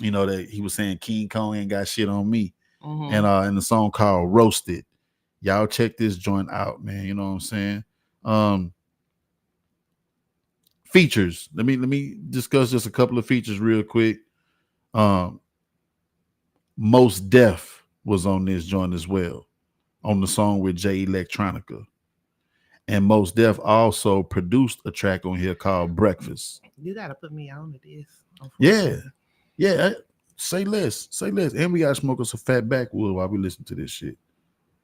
You know that he was saying King Kong ain't got shit on me, Mm-hmm. and the song called Roasted. Y'all check this joint out, man. You know what I'm saying? Um, Features. Let me discuss just a couple of features real quick. Um, Most Def was on this joint as well, on the song with Jay Electronica. And Most Def also produced a track on here called Breakfast. You gotta put me on to this, Yeah, unfortunately. yeah. Say less. And we gotta smoke us a fat backwood while we listen to this shit.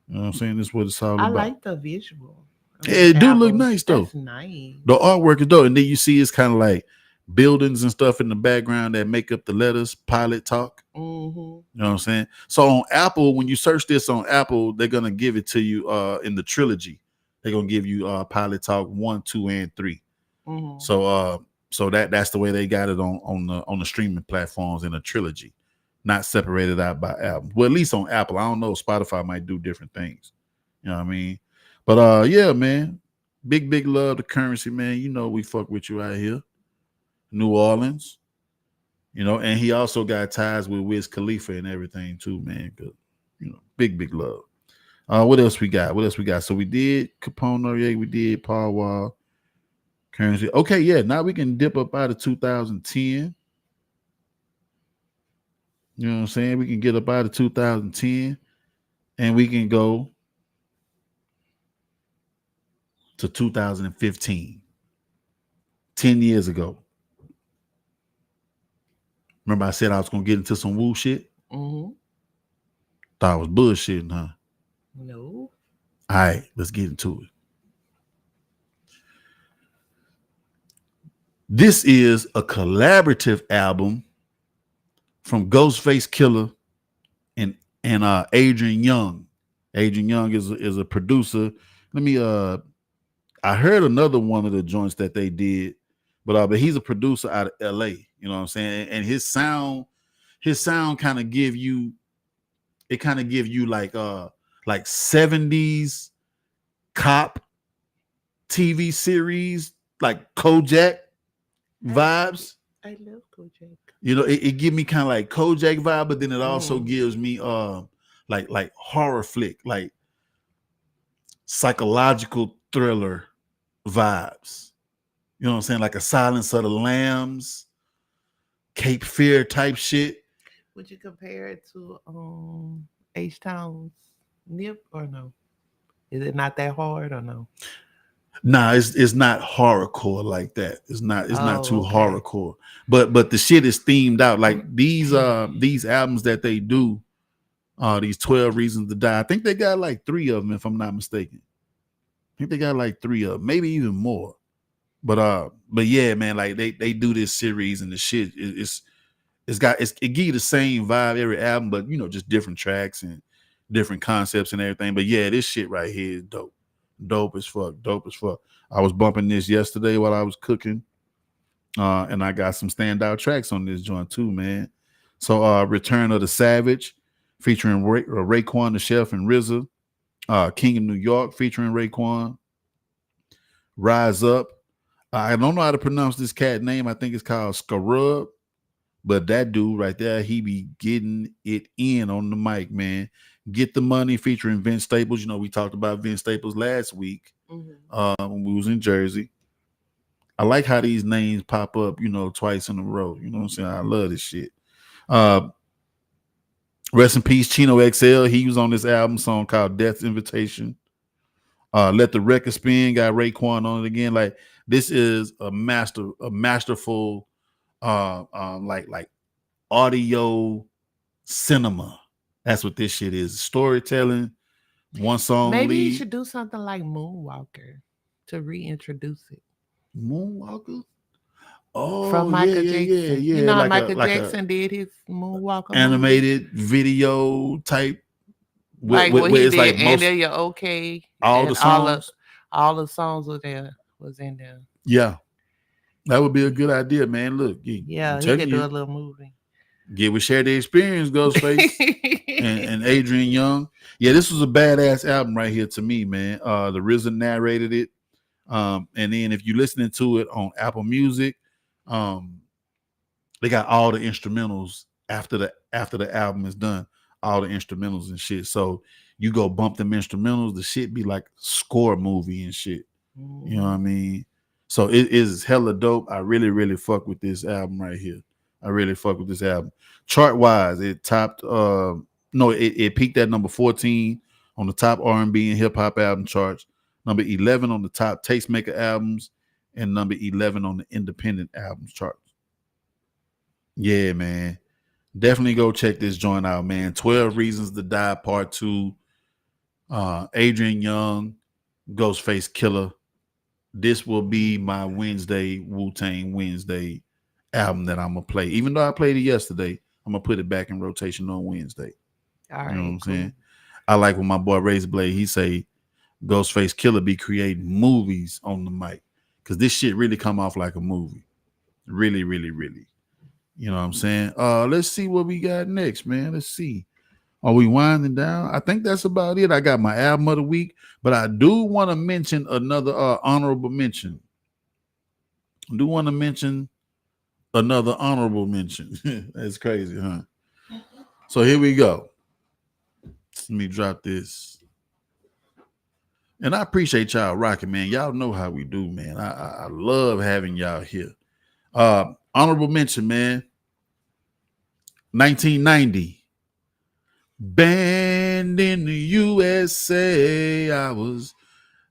You know what I'm saying? This is what it's all I about. like the visual of this It do look album. nice though. That's nice. The artwork is dope, and then you see it's kind of like buildings and stuff in the background that make up the letters Pilot Talk. Mm-hmm. You know what I'm saying? So on Apple, when you search this on Apple, they're gonna give it to you in the trilogy. They're gonna give you Pilot Talk 1, 2, and 3. Mm-hmm. So that's the way they got it on the streaming platforms in a trilogy, not separated out by album. Well, at least on Apple. I don't know. Spotify might do different things. You know what I mean? But yeah, man. Big love to Currency, man. You know we fuck with you out here. New Orleans. You know, and he also got ties with Wiz Khalifa and everything too, man. Good. You know, big love. What else we got? So we did Capone Noriega, we did Paul Wall, Currency. Okay, yeah. Now we can dip up out of 2010. You know what I'm saying? We can get up out of 2010 and we can go to 2015. 10 years ago. Remember I said I was gonna get into some woo shit? Mm-hmm. Thought I was bullshitting, huh? No. All right, let's get into it. This is a collaborative album from Ghostface Killer and Adrian Young. Adrian Young is a producer. Let me I heard another one of the joints that they did, but he's a producer out of LA, you know what I'm saying? And his sound kind of give you like 70s cop TV series, like Kojak vibes. I love Kojak. You know, it give me kind of like Kojak vibe, but then it also Mm. gives me like horror flick, like psychological thriller vibes. You know what I'm saying? Like a Silence of the Lambs, Cape Fear type shit. Would you compare it to H Town's Nip or no? Is it not that hard or no? Nah, it's not horrorcore like that. It's not too Oh, okay. horrorcore. But the shit is themed out. Like these albums that they do, these 12 Reasons to Die. I think they got like 3 of them, if I'm not mistaken. I think they got like 3 of them, maybe even more. But yeah, man, like they do this series and the shit it give you the same vibe every album, but you know, just different tracks and different concepts and everything. But yeah, this shit right here is dope. Dope as fuck. Dope as fuck. I was bumping this yesterday while I was cooking. And I got some standout tracks on this joint too, man. So Return of the Savage, featuring Raekwon the Chef and RZA. King of New York, featuring Raekwon. Rise Up. I don't know how to pronounce this cat name. I think it's called Scarub. But that dude right there, he be getting it in on the mic, man. Get the Money, featuring Vince Staples. You know, we talked about Vince Staples last week when we was in Jersey. I like how these names pop up, you know, twice in a row. You know what I'm saying? I love this shit. Uh, Rest in peace, Chino XL. He was on this album song called Death's Invitation. Let the Record Spin, got Raekwon on it again. Like, this is a masterful like audio cinema. That's what this shit is. Storytelling, one song Maybe you lead. should do something like Moonwalker to reintroduce it. Moonwalker. From Oh yeah, Michael yeah, yeah, Jackson. You yeah. know how Like a Michael like a Jackson did his Moonwalker movie? animated video type Like where, what where he it's like did, and most then you're okay, all the and songs. all the songs were there was in there. Yeah, that would be a good idea, man. Look, I'm Yeah, he telling could do a you, little movie. get with Share the Experience, Ghostface and Adrian Young. Yeah, this was a badass album right here to me, man. The RZA narrated it. And then if you're listening to it on Apple Music, um, they got all the instrumentals after the album is done, all the instrumentals and shit. So you go bump them instrumentals, the shit be like score movie and shit. You know what I mean? So it is hella dope. I really, really fuck with this album right here. I really fuck with this album. Chart wise, it topped no, it peaked at number 14 on the top R&B and hip hop album charts, number 11 on the top tastemaker albums, and number 11 on the independent albums charts. Yeah, man. Definitely go check this joint out, man. 12 Reasons to Die Part 2. Adrian Young, Ghostface Killer. This will be my Wednesday, Wu-Tang Wednesday album that I'm going to play. Even though I played it yesterday, I'm going to put it back in rotation on Wednesday. All You know what right, I'm cool. saying? I like when my boy Razor Blade, he say Ghostface Killer be creating movies on the mic. Because this shit really come off like a movie. Really, really, really. You know what I'm saying? Let's see what we got next, man. Let's see. Are we winding down? I think that's about it. I got my album of the week, but I do want to mention another honorable mention. I do want to mention another honorable mention. That's crazy, huh? So here we go. Let me drop this. And I appreciate y'all rocking, man. Y'all know how we do, man. I love having y'all here. Honorable mention, man. 1990. Banned in the USA.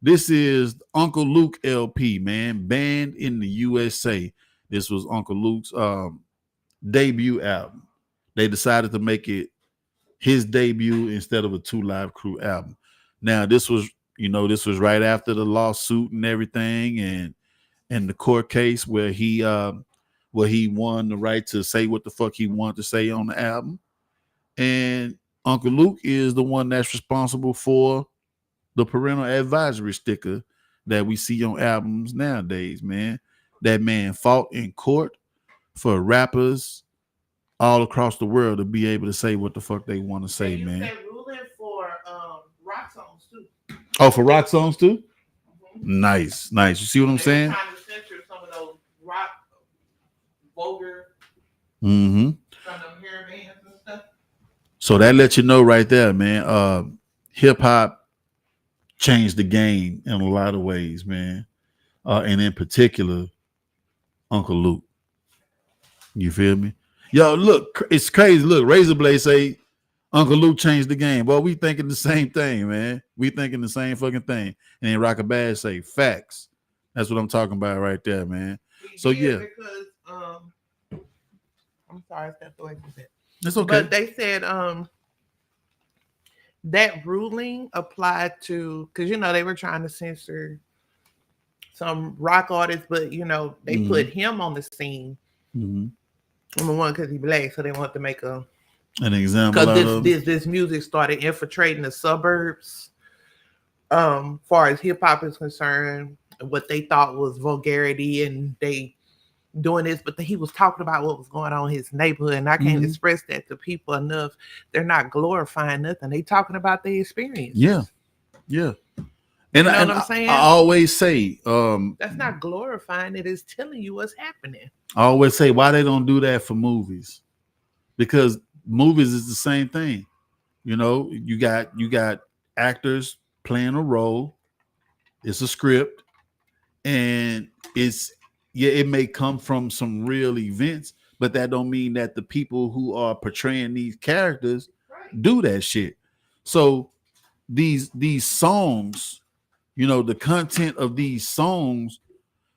This is Uncle Luke LP, man. Banned in the USA. This was Uncle Luke's debut album. They decided to make it his debut instead of a Two Live Crew album. Now, this was right after the lawsuit and everything, and the court case where he won the right to say what the fuck he wanted to say on the album. And Uncle Luke is the one that's responsible for the parental advisory sticker that we see on albums nowadays, man. That man fought in court for rappers all across the world to be able to say what the fuck they want to say, man. They ruling for rock songs too. Oh, for rock songs too? Mm-hmm. Nice. You see what I'm saying? Trying to censor some of those rock vulgar mm-hmm. from them hair bands and stuff. So that lets you know right there, man. Hip hop changed the game in a lot of ways, man. And in particular, Uncle Luke. You feel me? Yo, look, it's crazy. Look, Razorblade say Uncle Luke changed the game. Boy, we thinking the same thing, man. We thinking the same fucking thing. And then Rockabad say facts. That's what I'm talking about right there, man. So yeah. Because I'm sorry, I stepped away from that. It's okay. But they said that ruling applied to, because they were trying to censor some rock artists, but they put him on the scene. Mm-hmm. Number one, because he's black, so they want to make an example. Because this music started infiltrating the suburbs. Far as hip hop is concerned, what they thought was vulgarity, and they doing this, but he was talking about what was going on in his neighborhood, and I can't express that to people enough. They're not glorifying nothing; they talking about their experience. Yeah. And, what I'm saying? I always say, that's not glorifying it; it's telling you what's happening. I always say, why they don't do that for movies? Because movies is the same thing. You got actors playing a role. It's a script, and it may come from some real events, but that don't mean that the people who are portraying these characters do that shit. So these songs, the content of these songs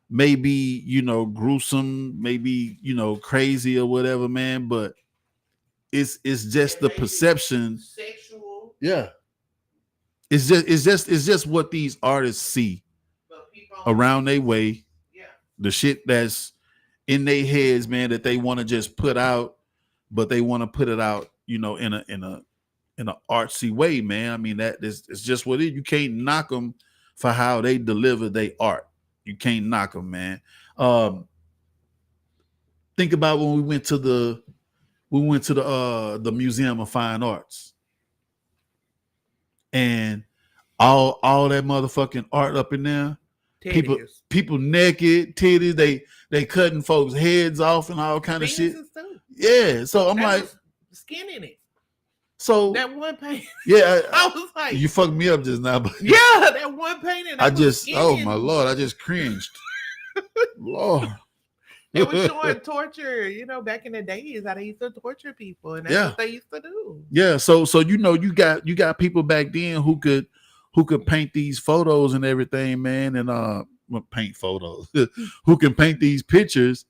may be, gruesome, maybe, crazy or whatever, man, but it's just the perception. Sexual. Yeah. It's just what these artists see around their way. Yeah. The shit that's in their heads, man, that they want to just put out, but they want to put it out, in a artsy way, man. I mean, it's just what it is. You can't knock them for how they deliver their art. You can't knock them, man. Think about when we went to the Museum of Fine Arts, and all that motherfucking art up in there. Titties. People naked, titties. They cutting folks' heads off and all kind of shit. Yeah, so I'm like, skin in it. So that one painting. Yeah, I was like, you fucked me up just now. But yeah, that one painting. Oh my Lord, I just cringed. Lord. They were showing torture, back in the days how they used to torture people, and that's what they used to do. Yeah, so you got people back then who could paint these photos and everything, man, and paint photos, who can paint these pictures,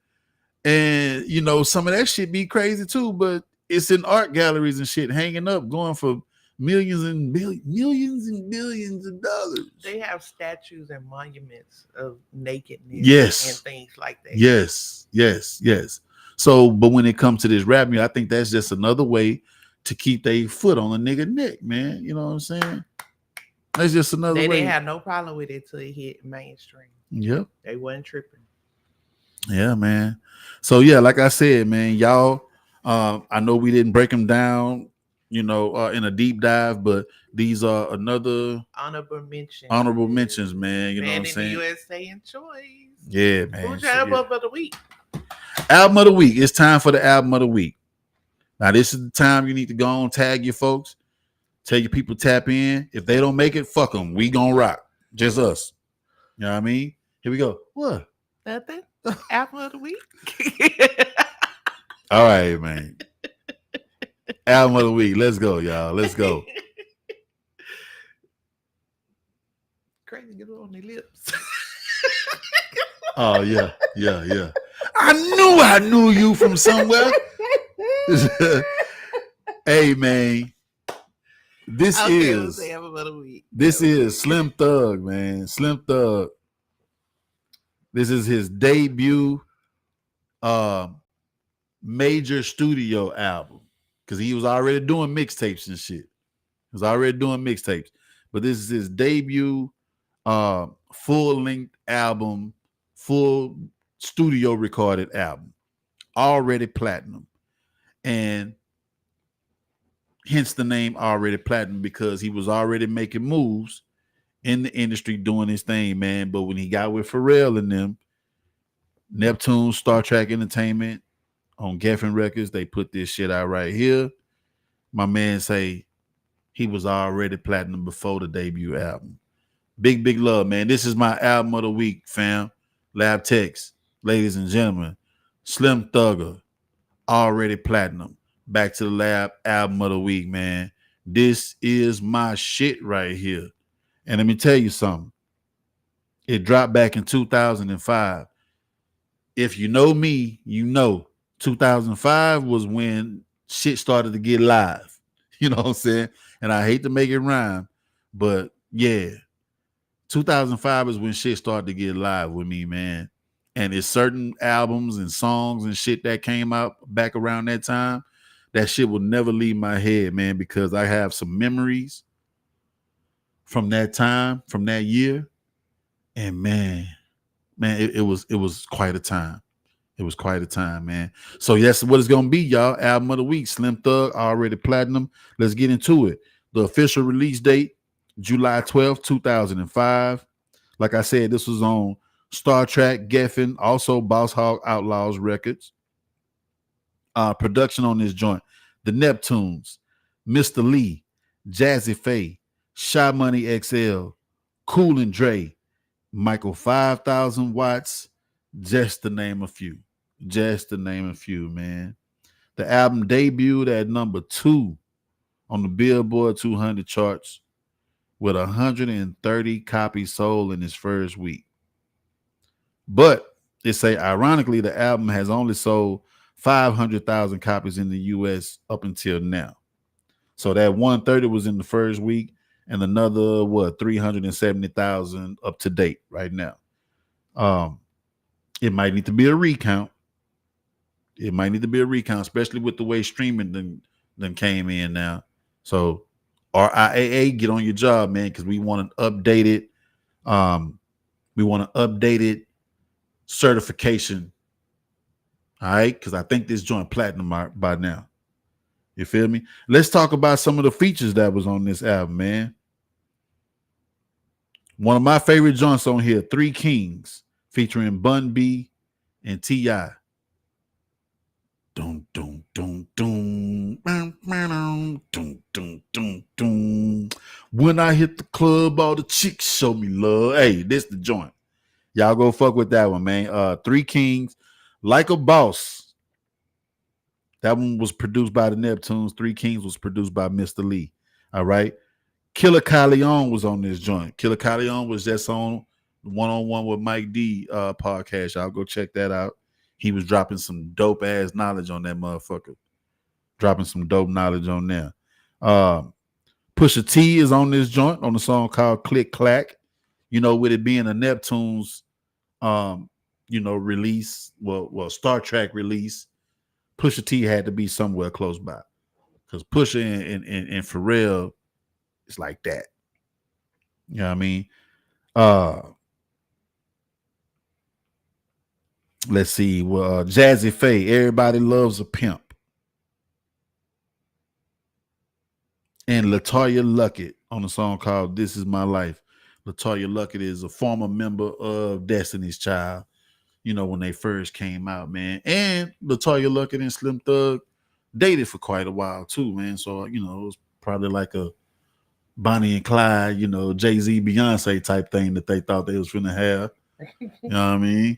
and some of that shit be crazy too, but it's in art galleries and shit, hanging up, going for millions and billions of dollars. They have statues and monuments of nakedness, and things like that. Yes. So, but when it comes to this rap music, I think that's just another way to keep their foot on a nigga neck, man. You know what I'm saying? That's just another way. They had no problem with it till it hit mainstream. Yep. They wasn't tripping. Yeah, man. So yeah, like I said, man, y'all, I know we didn't break them down, in a deep dive, but these are another honorable mentions, man. You know what I'm saying? In the USA and choice. Yeah, man. Who's your album of the week? Album of the week. It's time for the album of the week. Now, this is the time you need to go on, tag your folks, tell your people tap in. If they don't make it, fuck them. We gonna rock. Just us. You know what I mean? Here we go. What? Nothing. Album of the week. All right, man. Album of the week. Let's go, y'all. Let's go. Crazy, get it on their lips. Oh yeah, yeah, yeah. I knew you from somewhere. Hey man, this Okay, let's is say album of the week. this is Slim Thug, man. Slim Thug. This is his debut uh major studio album. Because he was already doing mixtapes and shit. He was already doing mixtapes. But this is his debut full-length album, full studio recorded album. Already platinum. And hence the name Already Platinum, because he was already making moves in the industry doing his thing, man. But when he got with Pharrell and them, Neptune, Star Trek Entertainment, on Geffen Records, they put this shit out right here. My man say he was already platinum before the debut album. Big, big love, man. This is my album of the week, fam. Lab Text, ladies and gentlemen. Slim Thugger, already platinum. Back to the Lab album of the week, man. This is my shit right here. And let me tell you something. It dropped back in 2005. If you know me, you know 2005 was when shit started to get live. You know what I'm saying? And I hate to make it rhyme, but yeah, 2005 is when shit started to get live with me, man. And it's certain albums and songs and shit that came out back around that time. That shit will never leave my head, man, because I have some memories from that time, from that year. And man, it was quite a time. It was quite a time, man. So yes, what it's gonna be, y'all. Album of the week, Slim Thug, already platinum. Let's get into it. The official release date, July 12th, 2005. Like I said, this was on Star Trek, Geffen, also Boss Hog Outlaws Records. Production on this joint: The Neptunes, Mr. Lee, Jazzy Faye, Shy Money XL, Cool and Dre, Michael 5000 Watts, just to name a few. Just to name a few, man. The album debuted at number 2 on the Billboard 200 charts with 130 copies sold in its first week. But they say, ironically, the album has only sold 500,000 copies in the U.S. up until now. So that 130 was in the first week, and another 370,000 up to date right now. It might need to be a recount. It might need to be a recount, especially with the way streaming then came in now. So RIAA, get on your job, man, because we want an updated, certification. All right, because I think this joint platinum by now. You feel me? Let's talk about some of the features that was on this album, man. One of my favorite joints on here, Three Kings, featuring Bun B and T.I. Dun, dun, dun, dun. Dun, dun, dun, dun. When I hit the club, all the chicks show me love. Hey, this the joint. Y'all go fuck with that one, man. Three Kings, Like a Boss. That one was produced by the Neptunes. Three Kings was produced by Mr. Lee. All right. Killer Kyleon was on this joint. Killer Kyleon was just on One-on-One with Mike D podcast. Y'all go check that out. He was dropping some dope ass knowledge on that motherfucker. Dropping some dope knowledge on there. Pusha T is on this joint on the song called Click Clack. You know, with it being a Neptune's release, well, Star Trek release, Pusha T had to be somewhere close by. Because Pusha and Pharrell, it's like that. You know what I mean? Let's see. Well, Jazzy Faye, Everybody Loves a Pimp. And LaToya Luckett on a song called This Is My Life. LaToya Luckett is a former member of Destiny's Child, you know, when they first came out, man. And LaToya Luckett and Slim Thug dated for quite a while too, man. So, you know, it was probably like a Bonnie and Clyde, Jay-Z, Beyonce type thing that they thought they was finna have. You know what I mean?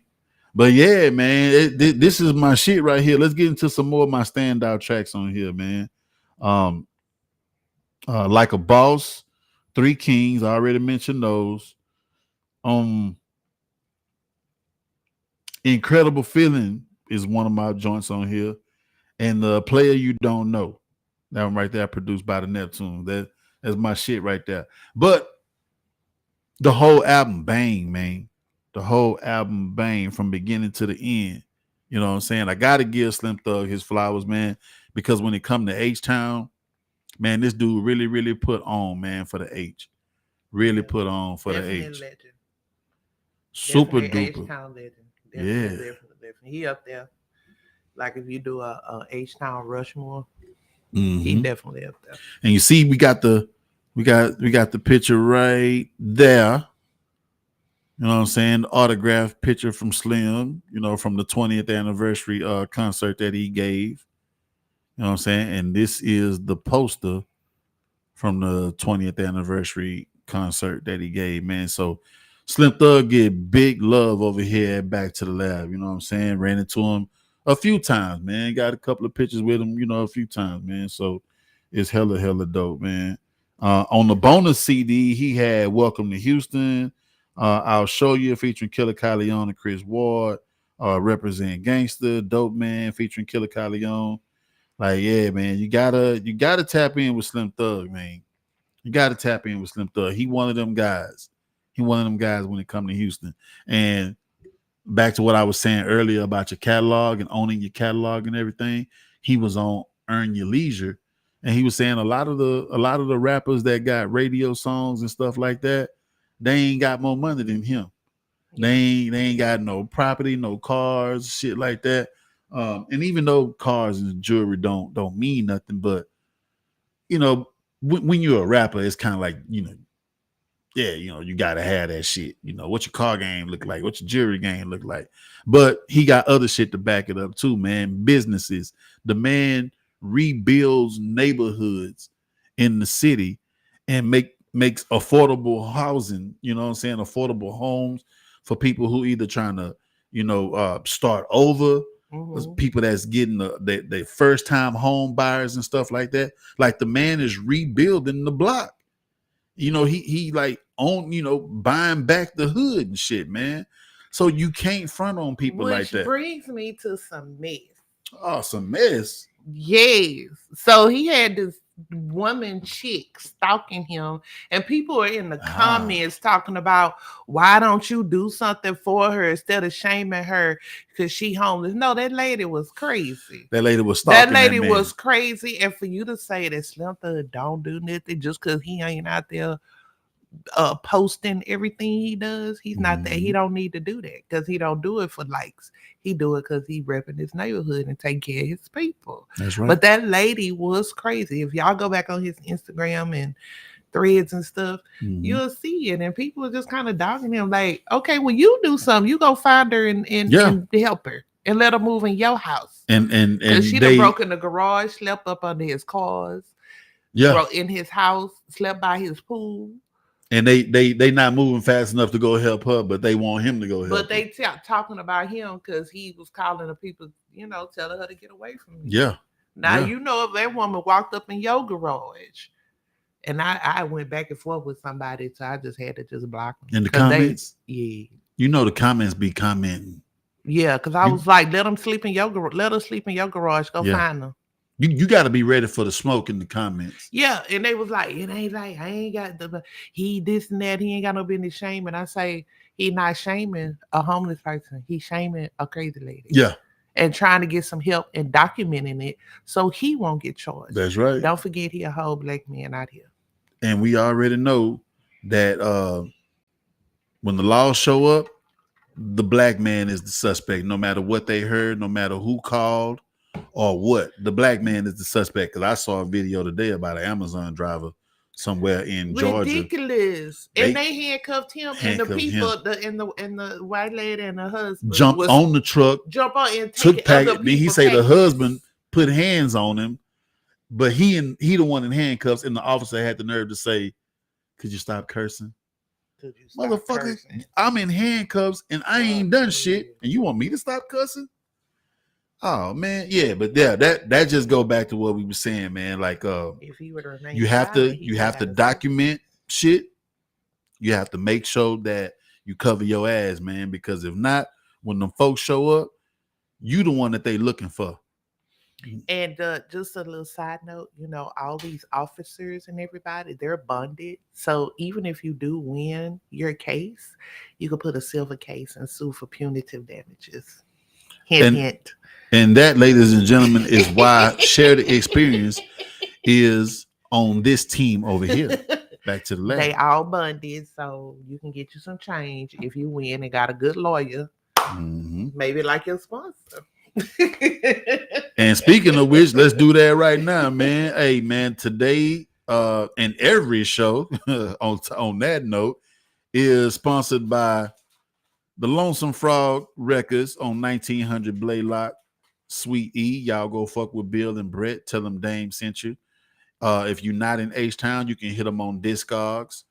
But yeah, man, this is my shit right here. Let's get into some more of my standout tracks on here, man. Um, Like a Boss, Three Kings. I already mentioned those. Um, Incredible Feeling is one of my joints on here, and the Player You Don't Know. That one right there, produced by the Neptune. That's my shit right there. But the whole album bang, man. The whole album bang from beginning to the end. You know what I'm saying? I gotta give Slim Thug his flowers, man, because when it come to H Town, man, this dude really, really put on, man, for the H. Really put on for the Definitely H. legend. Super Definitely H duper. Town legend. Yeah. Definitely. He up there. Like if you do a H Town Rushmore, he Mm-hmm. definitely up there. And you see, we got the picture right there. You know what I'm saying? The autographed picture from Slim, from the 20th anniversary concert that he gave. You know what I'm saying? And this is the poster from the 20th anniversary concert that he gave, man. So Slim Thug get big love over here at Back to the Lab. You know what I'm saying? Ran into him a few times, man. Got a couple of pictures with him, a few times, man. So it's hella dope, man. On the bonus CD, he had Welcome to Houston. I'll Show You featuring Killer Kyleon and Chris Ward. Represent Gangster, Dope Man featuring Killer Kyleon. Like, yeah, man, you gotta tap in with Slim Thug, man. You gotta tap in with Slim Thug. He one of them guys. He one of them guys when it comes to Houston. And back to what I was saying earlier about your catalog and owning your catalog and everything, he was on Earn Your Leisure, and he was saying a lot of the rappers that got radio songs and stuff like that, they ain't got more money than him. They ain't got no property, no cars, shit like that. And even though cars and jewelry don't mean nothing, but when you're a rapper, it's kind of like yeah, you gotta have that shit. What your car game look like, what your jewelry game look like. But he got other shit to back it up too, man. Businesses. The man rebuilds neighborhoods in the city and makes affordable housing, you know what I'm saying? Affordable homes for people who either trying to, start over, people that's getting their first time home buyers and stuff like that. Like the man is rebuilding the block. He like buying back the hood and shit, man. So you can't front on people like that. Which brings me to some mess. Oh, some mess. Yes. So he had this woman chick stalking him, and people are in the comments talking about, why don't you do something for her instead of shaming her because she homeless? No, that lady was crazy. That lady was stalking. That lady was crazy. And for you to say that Slim Thug don't do nothing just because he ain't out there posting everything he does, he's not that. He don't need to do that because he don't do it for likes. He do it because he repping his neighborhood and take care of his people. That's right. But that lady was crazy. If y'all go back on his Instagram and threads and stuff, you'll see it. And people are just kind of dogging him like, okay, when you do something, you go find her and help her and let her move in your house. And she done broke in the garage, slept up under his cars, broke in his house, slept by his pool. And they not moving fast enough to go help her, but they want him to go help. But they talking about him because he was calling the people, telling her to get away from him. Yeah. Now if that woman walked up in your garage, and I went back and forth with somebody, so I just had to just block them. In the comments, the comments be commenting. Yeah, because I was like, let her sleep in your garage. Go find them. You got to be ready for the smoke in the comments. Yeah, and they was like, it ain't like I ain't got he this and that. He ain't got no business shaming. I say he not shaming a homeless person. He shaming a crazy lady. Yeah, and trying to get some help and documenting it so he won't get charged. That's right. Don't forget he a whole black man out here. And we already know that when the laws show up, the black man is the suspect. No matter what they heard, no matter who called. Or what? The black man is the suspect. Because I saw a video today about an Amazon driver somewhere in Georgia. Ridiculous. And they handcuffed him, and the people, and the white lady and the husband jumped on the truck, and took package. He said the husband put hands on him, but he the one in handcuffs, and the officer had the nerve to say Could you stop cursing? Could you stop Motherfucker, cursing? I'm in handcuffs and I Fuck ain't done shit. you. And you want me to stop cussing? Oh man, yeah, but yeah, that just go back to what we were saying, man. Like If he would remain you have to silent, he you would have to have got a document shit. You have to make sure that you cover your ass, man, because if not, when them folks show up, you the one that they looking for. And just a little side note, all these officers and everybody, they're bonded. So even if you do win your case, you can put a silver case and sue for punitive damages. Hint, And hint. and that, ladies and gentlemen, is why shared experience is on this team over here. Back to the They lab. all bonded, so you can get you some change if you win and got a good lawyer, Mm-hmm. maybe like your sponsor. And speaking of which, let's do that right now, man. Hey, man, today and every show on that note is sponsored by the Lonesome Frog Records on 1900 Blaylock, Sweet E. Y'all go fuck with Bill and Brett. Tell them Dame sent you. If you're not in H-Town, you can hit them on Discogs.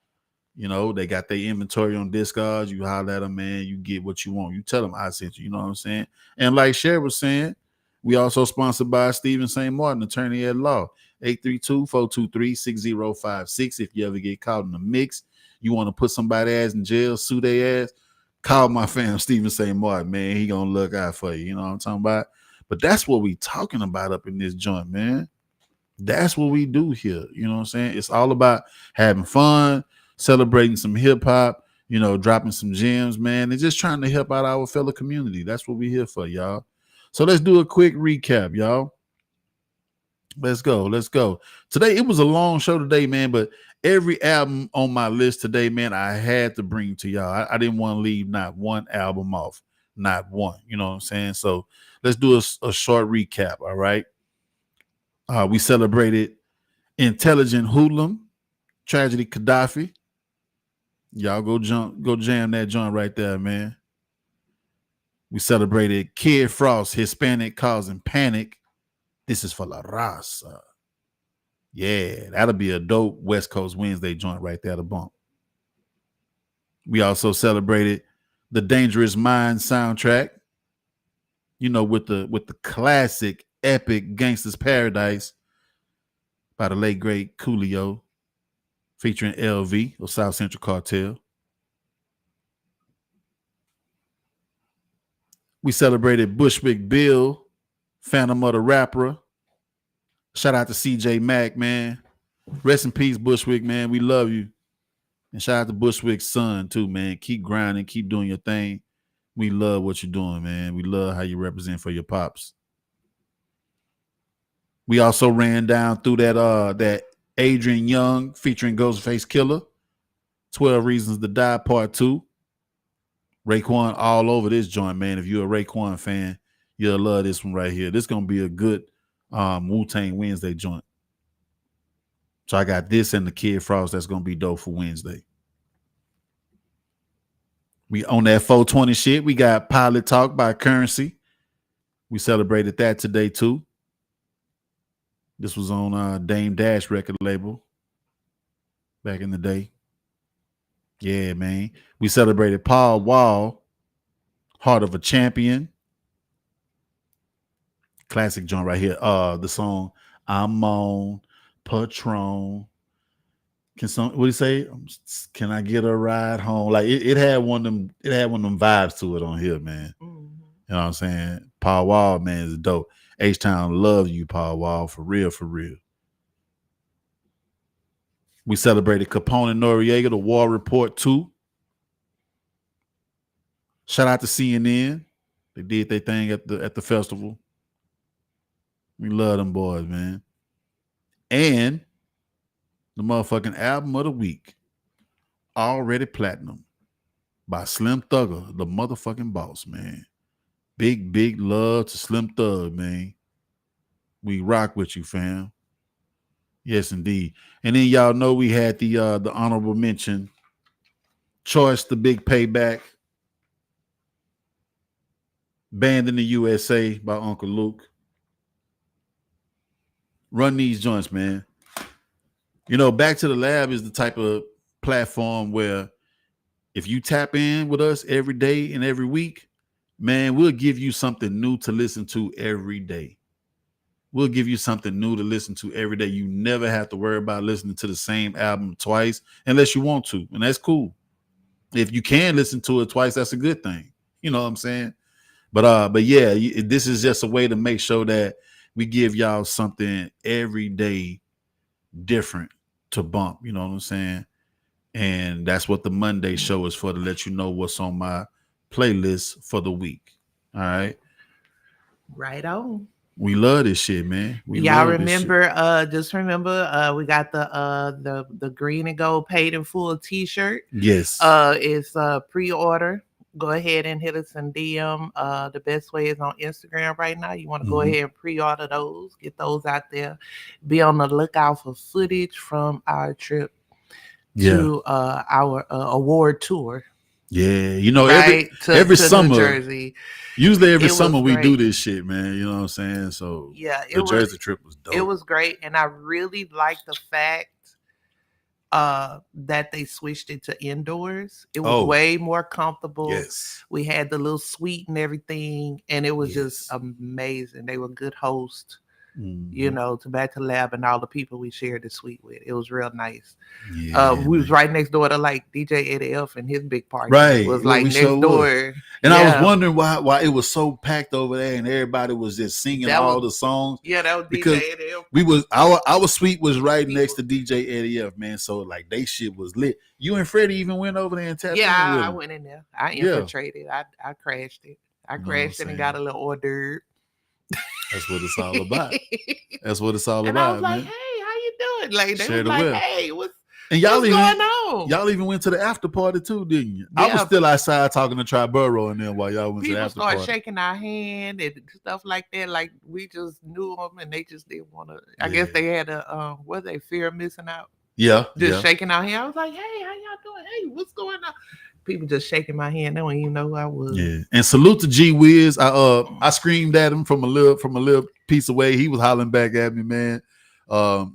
They got their inventory on Discogs. You holler at them, man. You get what you want. You tell them I sent you. You know what I'm saying? And like Cher was saying, we also sponsored by Stephen St. Martin, attorney at law. 832-423-6056. If you ever get caught in the mix, you want to put somebody ass in jail, sue their ass, call my fam Stephen St. Martin, man. He gonna look out for you. You know what I'm talking about? But that's what we talking about up in this joint, man. That's what we do here. You know what I'm saying? It's all about having fun, celebrating some hip hop, dropping some gems, man, and just trying to help out our fellow community. That's what we're here for, y'all. So let's do a quick recap, y'all. Let's go. Let's go. Today, it was a long show today, man, but every album on my list today, man, I had to bring to y'all. I didn't want to leave not one album off, not one. You know what I'm saying? So let's do a short recap, all right? We celebrated Intelligent Hoodlum, Tragedy Gaddafi. Y'all go jam that joint right there, man. We celebrated Kid Frost, Hispanic Causing Panic. This is for La Raza. Yeah, that'll be a dope West Coast Wednesday joint right there to bump. We also celebrated the Dangerous Mind soundtrack, with the classic epic Gangsta's Paradise by the late great Coolio, featuring LV or South Central Cartel. We celebrated Bushwick Bill, Phantom of the Rapper. Shout out to CJ Mack, man. Rest in peace, Bushwick, man. We love you. And shout out to Bushwick's son, too, man. Keep grinding, keep doing your thing. We love what you're doing, man. We love how you represent for your pops. We also ran down through that Adrian Young featuring Ghostface Killer, 12 Reasons to Die Part 2. Raekwon all over this joint, man. If you're a Raekwon fan, you'll love this one right here. This is going to be a good Wu-Tang Wednesday joint. So I got this and the Kid Frost that's going to be dope for Wednesday. We on that 420 shit. We got Pilot Talk by Currency. We celebrated that today too. This was on Dame Dash record label back in the day. Yeah, man. We celebrated Paul Wall, Heart of a Champion. Classic joint right here. The song I'm on Patron. What do you say? Can I get a ride home? Like it had one of them. It had one of them vibes to it on here, man. Mm-hmm. You know what I'm saying? Paul Wall, man, is dope. H-Town love you, Paul Wall, for real, for real. We celebrated Capone and Noriega, the War Report 2. Shout out to CNN. They did their thing at the festival. We love them boys, man. And the motherfucking album of the week, Already Platinum, by Slim Thugger, the motherfucking boss, man. Big, big love to Slim Thug, man. We rock with you, fam. Yes, indeed. And then y'all know we had the honorable mention, Choice the Big Payback, Banned in the USA by Uncle Luke. Run these joints, man. Back to the Lab is the type of platform where if you tap in with us every day and every week, man, we'll give you something new to listen to every day. We'll give you something new to listen to every day. You never have to worry about listening to the same album twice unless you want to, and that's cool. If you can listen to it twice, that's a good thing. You know what I'm saying? But yeah, this is just a way to make sure that we give y'all something every day different to bump. You know what I'm saying? And that's what the Monday show is for, to let you know what's on my playlist for the week. All right. Right on. We love this shit, man. We Y'all love this shit. remember, just remember, we got the green and gold paid in full t-shirt. Yes. It's pre-order. Go ahead and hit us in DM. The best way is on Instagram right now. You want to go ahead and pre-order those, get those out there. Be on the lookout for footage from our trip to our award tour. Yeah, you know, right every to summer, New Jersey. usually every It summer was we do great. this shit, man. You know what I'm saying? So Yeah, the Jersey trip was dope. it was great, and I really liked the fact that they switched it to indoors. It was way more comfortable. Yes. We had the little suite and everything, and it was just Yes. amazing. They were good hosts, Mhm. you know, to Back to Lab and all the people we shared the suite with. It was real nice. Yeah, We was man. right next door to like DJ Eddie F and his big party. Right. Was Well, like we next sure door. was. And I was wondering why it was so packed over there and everybody was just singing That all was- the songs. Yeah, that was Because DJ Eddie F. we was our suite was right People. next to DJ Eddie F, man. So like they shit was lit. You and Freddie even went over there and tapped in with Yeah, I him. went in there. I Yeah. infiltrated. I crashed it. I You know what I'm crashed it and got a little hors d'oeuvre. That's what it's all about. That's what it's all And I about, was like, man. "Hey, how you doing?" Like they Share was the like, wealth. "Hey, what's And y'all what's even going on?" y'all even went to the after party too, didn't you? I was Yeah. still outside talking to Triborough and then while y'all went to the People after started party. shaking our hand and stuff like that. Like we just knew them and they just didn't want to. I guess Yeah. they had a what they fear of missing out. Yeah. Just Yeah. shaking our hand. I was like, "Hey, how y'all doing? Hey, what's going on?" People just shaking my hand. They don't even know who I was. Yeah. And salute to G Wiz. I screamed at him from a little piece away. He was hollering back at me, man.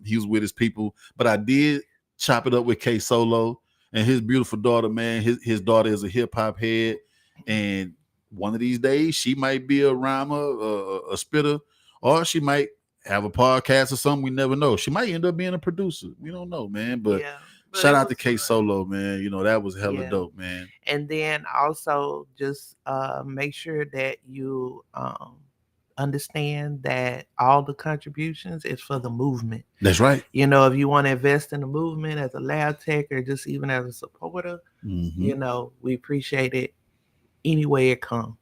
He was with his people. But I did chop it up with K Solo and his beautiful daughter, man. His daughter is a hip hop head. And one of these days she might be a rhymer, a spitter, or she might have a podcast or something. We never know. She might end up being a producer. We don't know, man. But Yeah. shout out to K Solo, man. You know, that was hella dope, man. And then also just make sure that you understand that all the contributions is for the movement. That's right. You know, if you want to invest in the movement as a lab tech or just even as a supporter, you know, we appreciate it any way it comes.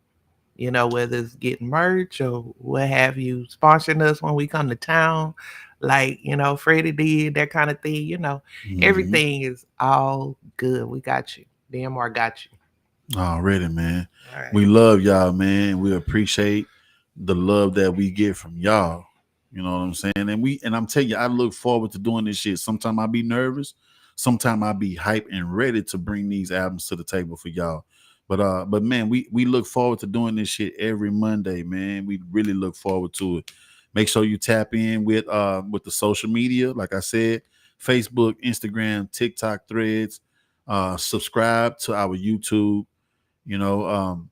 You know, whether it's getting merch or what have you, sponsoring us when we come to town, like, you know, Freddie did, that kind of thing, you know, everything is all good. We got you. DMR got you. Already, man. All right. We love y'all, man. We appreciate the love that we get from y'all. You know what I'm saying? And I'm telling you, I look forward to doing this shit. Sometimes I be nervous. Sometimes I be hyped and ready to bring these albums to the table for y'all. But man, we look forward to doing this shit every Monday, man. We really look forward to it. Make sure you tap in with the social media, like I said, Facebook, Instagram, TikTok, Threads. Subscribe to our YouTube. You know,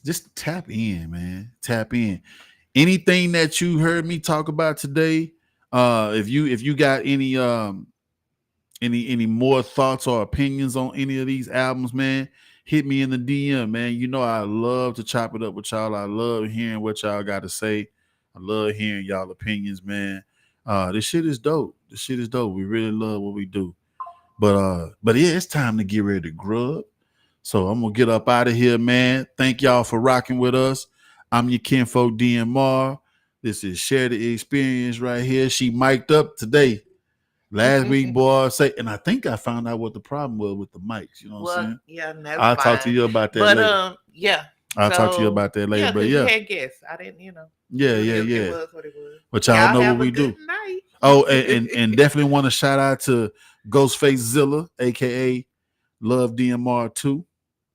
just tap in, man. Tap in. Anything that you heard me talk about today, if you got any more thoughts or opinions on any of these albums, man, hit me in the DM, man. You know I love to chop it up with y'all. I love hearing what y'all got to say. I love hearing y'all opinions, man. This shit is dope. This shit is dope. We really love what we do. But yeah, it's time to get ready to grub. So I'm gonna get up out of here, man. Thank y'all for rocking with us. I'm your kinfolk DMR. This is Share the Experience right here. She mic'd up today. Last week, boy, and I think I found out what the problem was with the mics. You know what I'm saying? Yeah, that's I'll fine. talk to you about that later. Yeah. I'll talk to you about that later. Yeah, but you had guests. I didn't, you know. Yeah. It was what it was. But y'all know what we do. Night. Oh, and definitely want to shout out to Ghostface Zilla, aka Love DMR 2.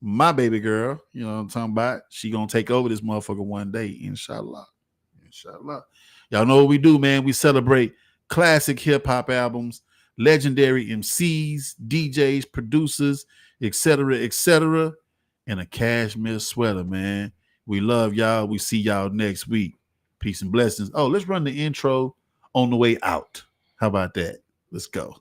My baby girl, you know what I'm talking about. She gonna take over this motherfucker one day, inshallah. Inshallah. Y'all know what we do, man. We celebrate classic hip hop albums, legendary MCs, DJs, producers, etc., and a cashmere sweater, man. We love y'all. We see y'all next week. Peace and blessings. Oh, let's run the intro on the way out. How about that? Let's go.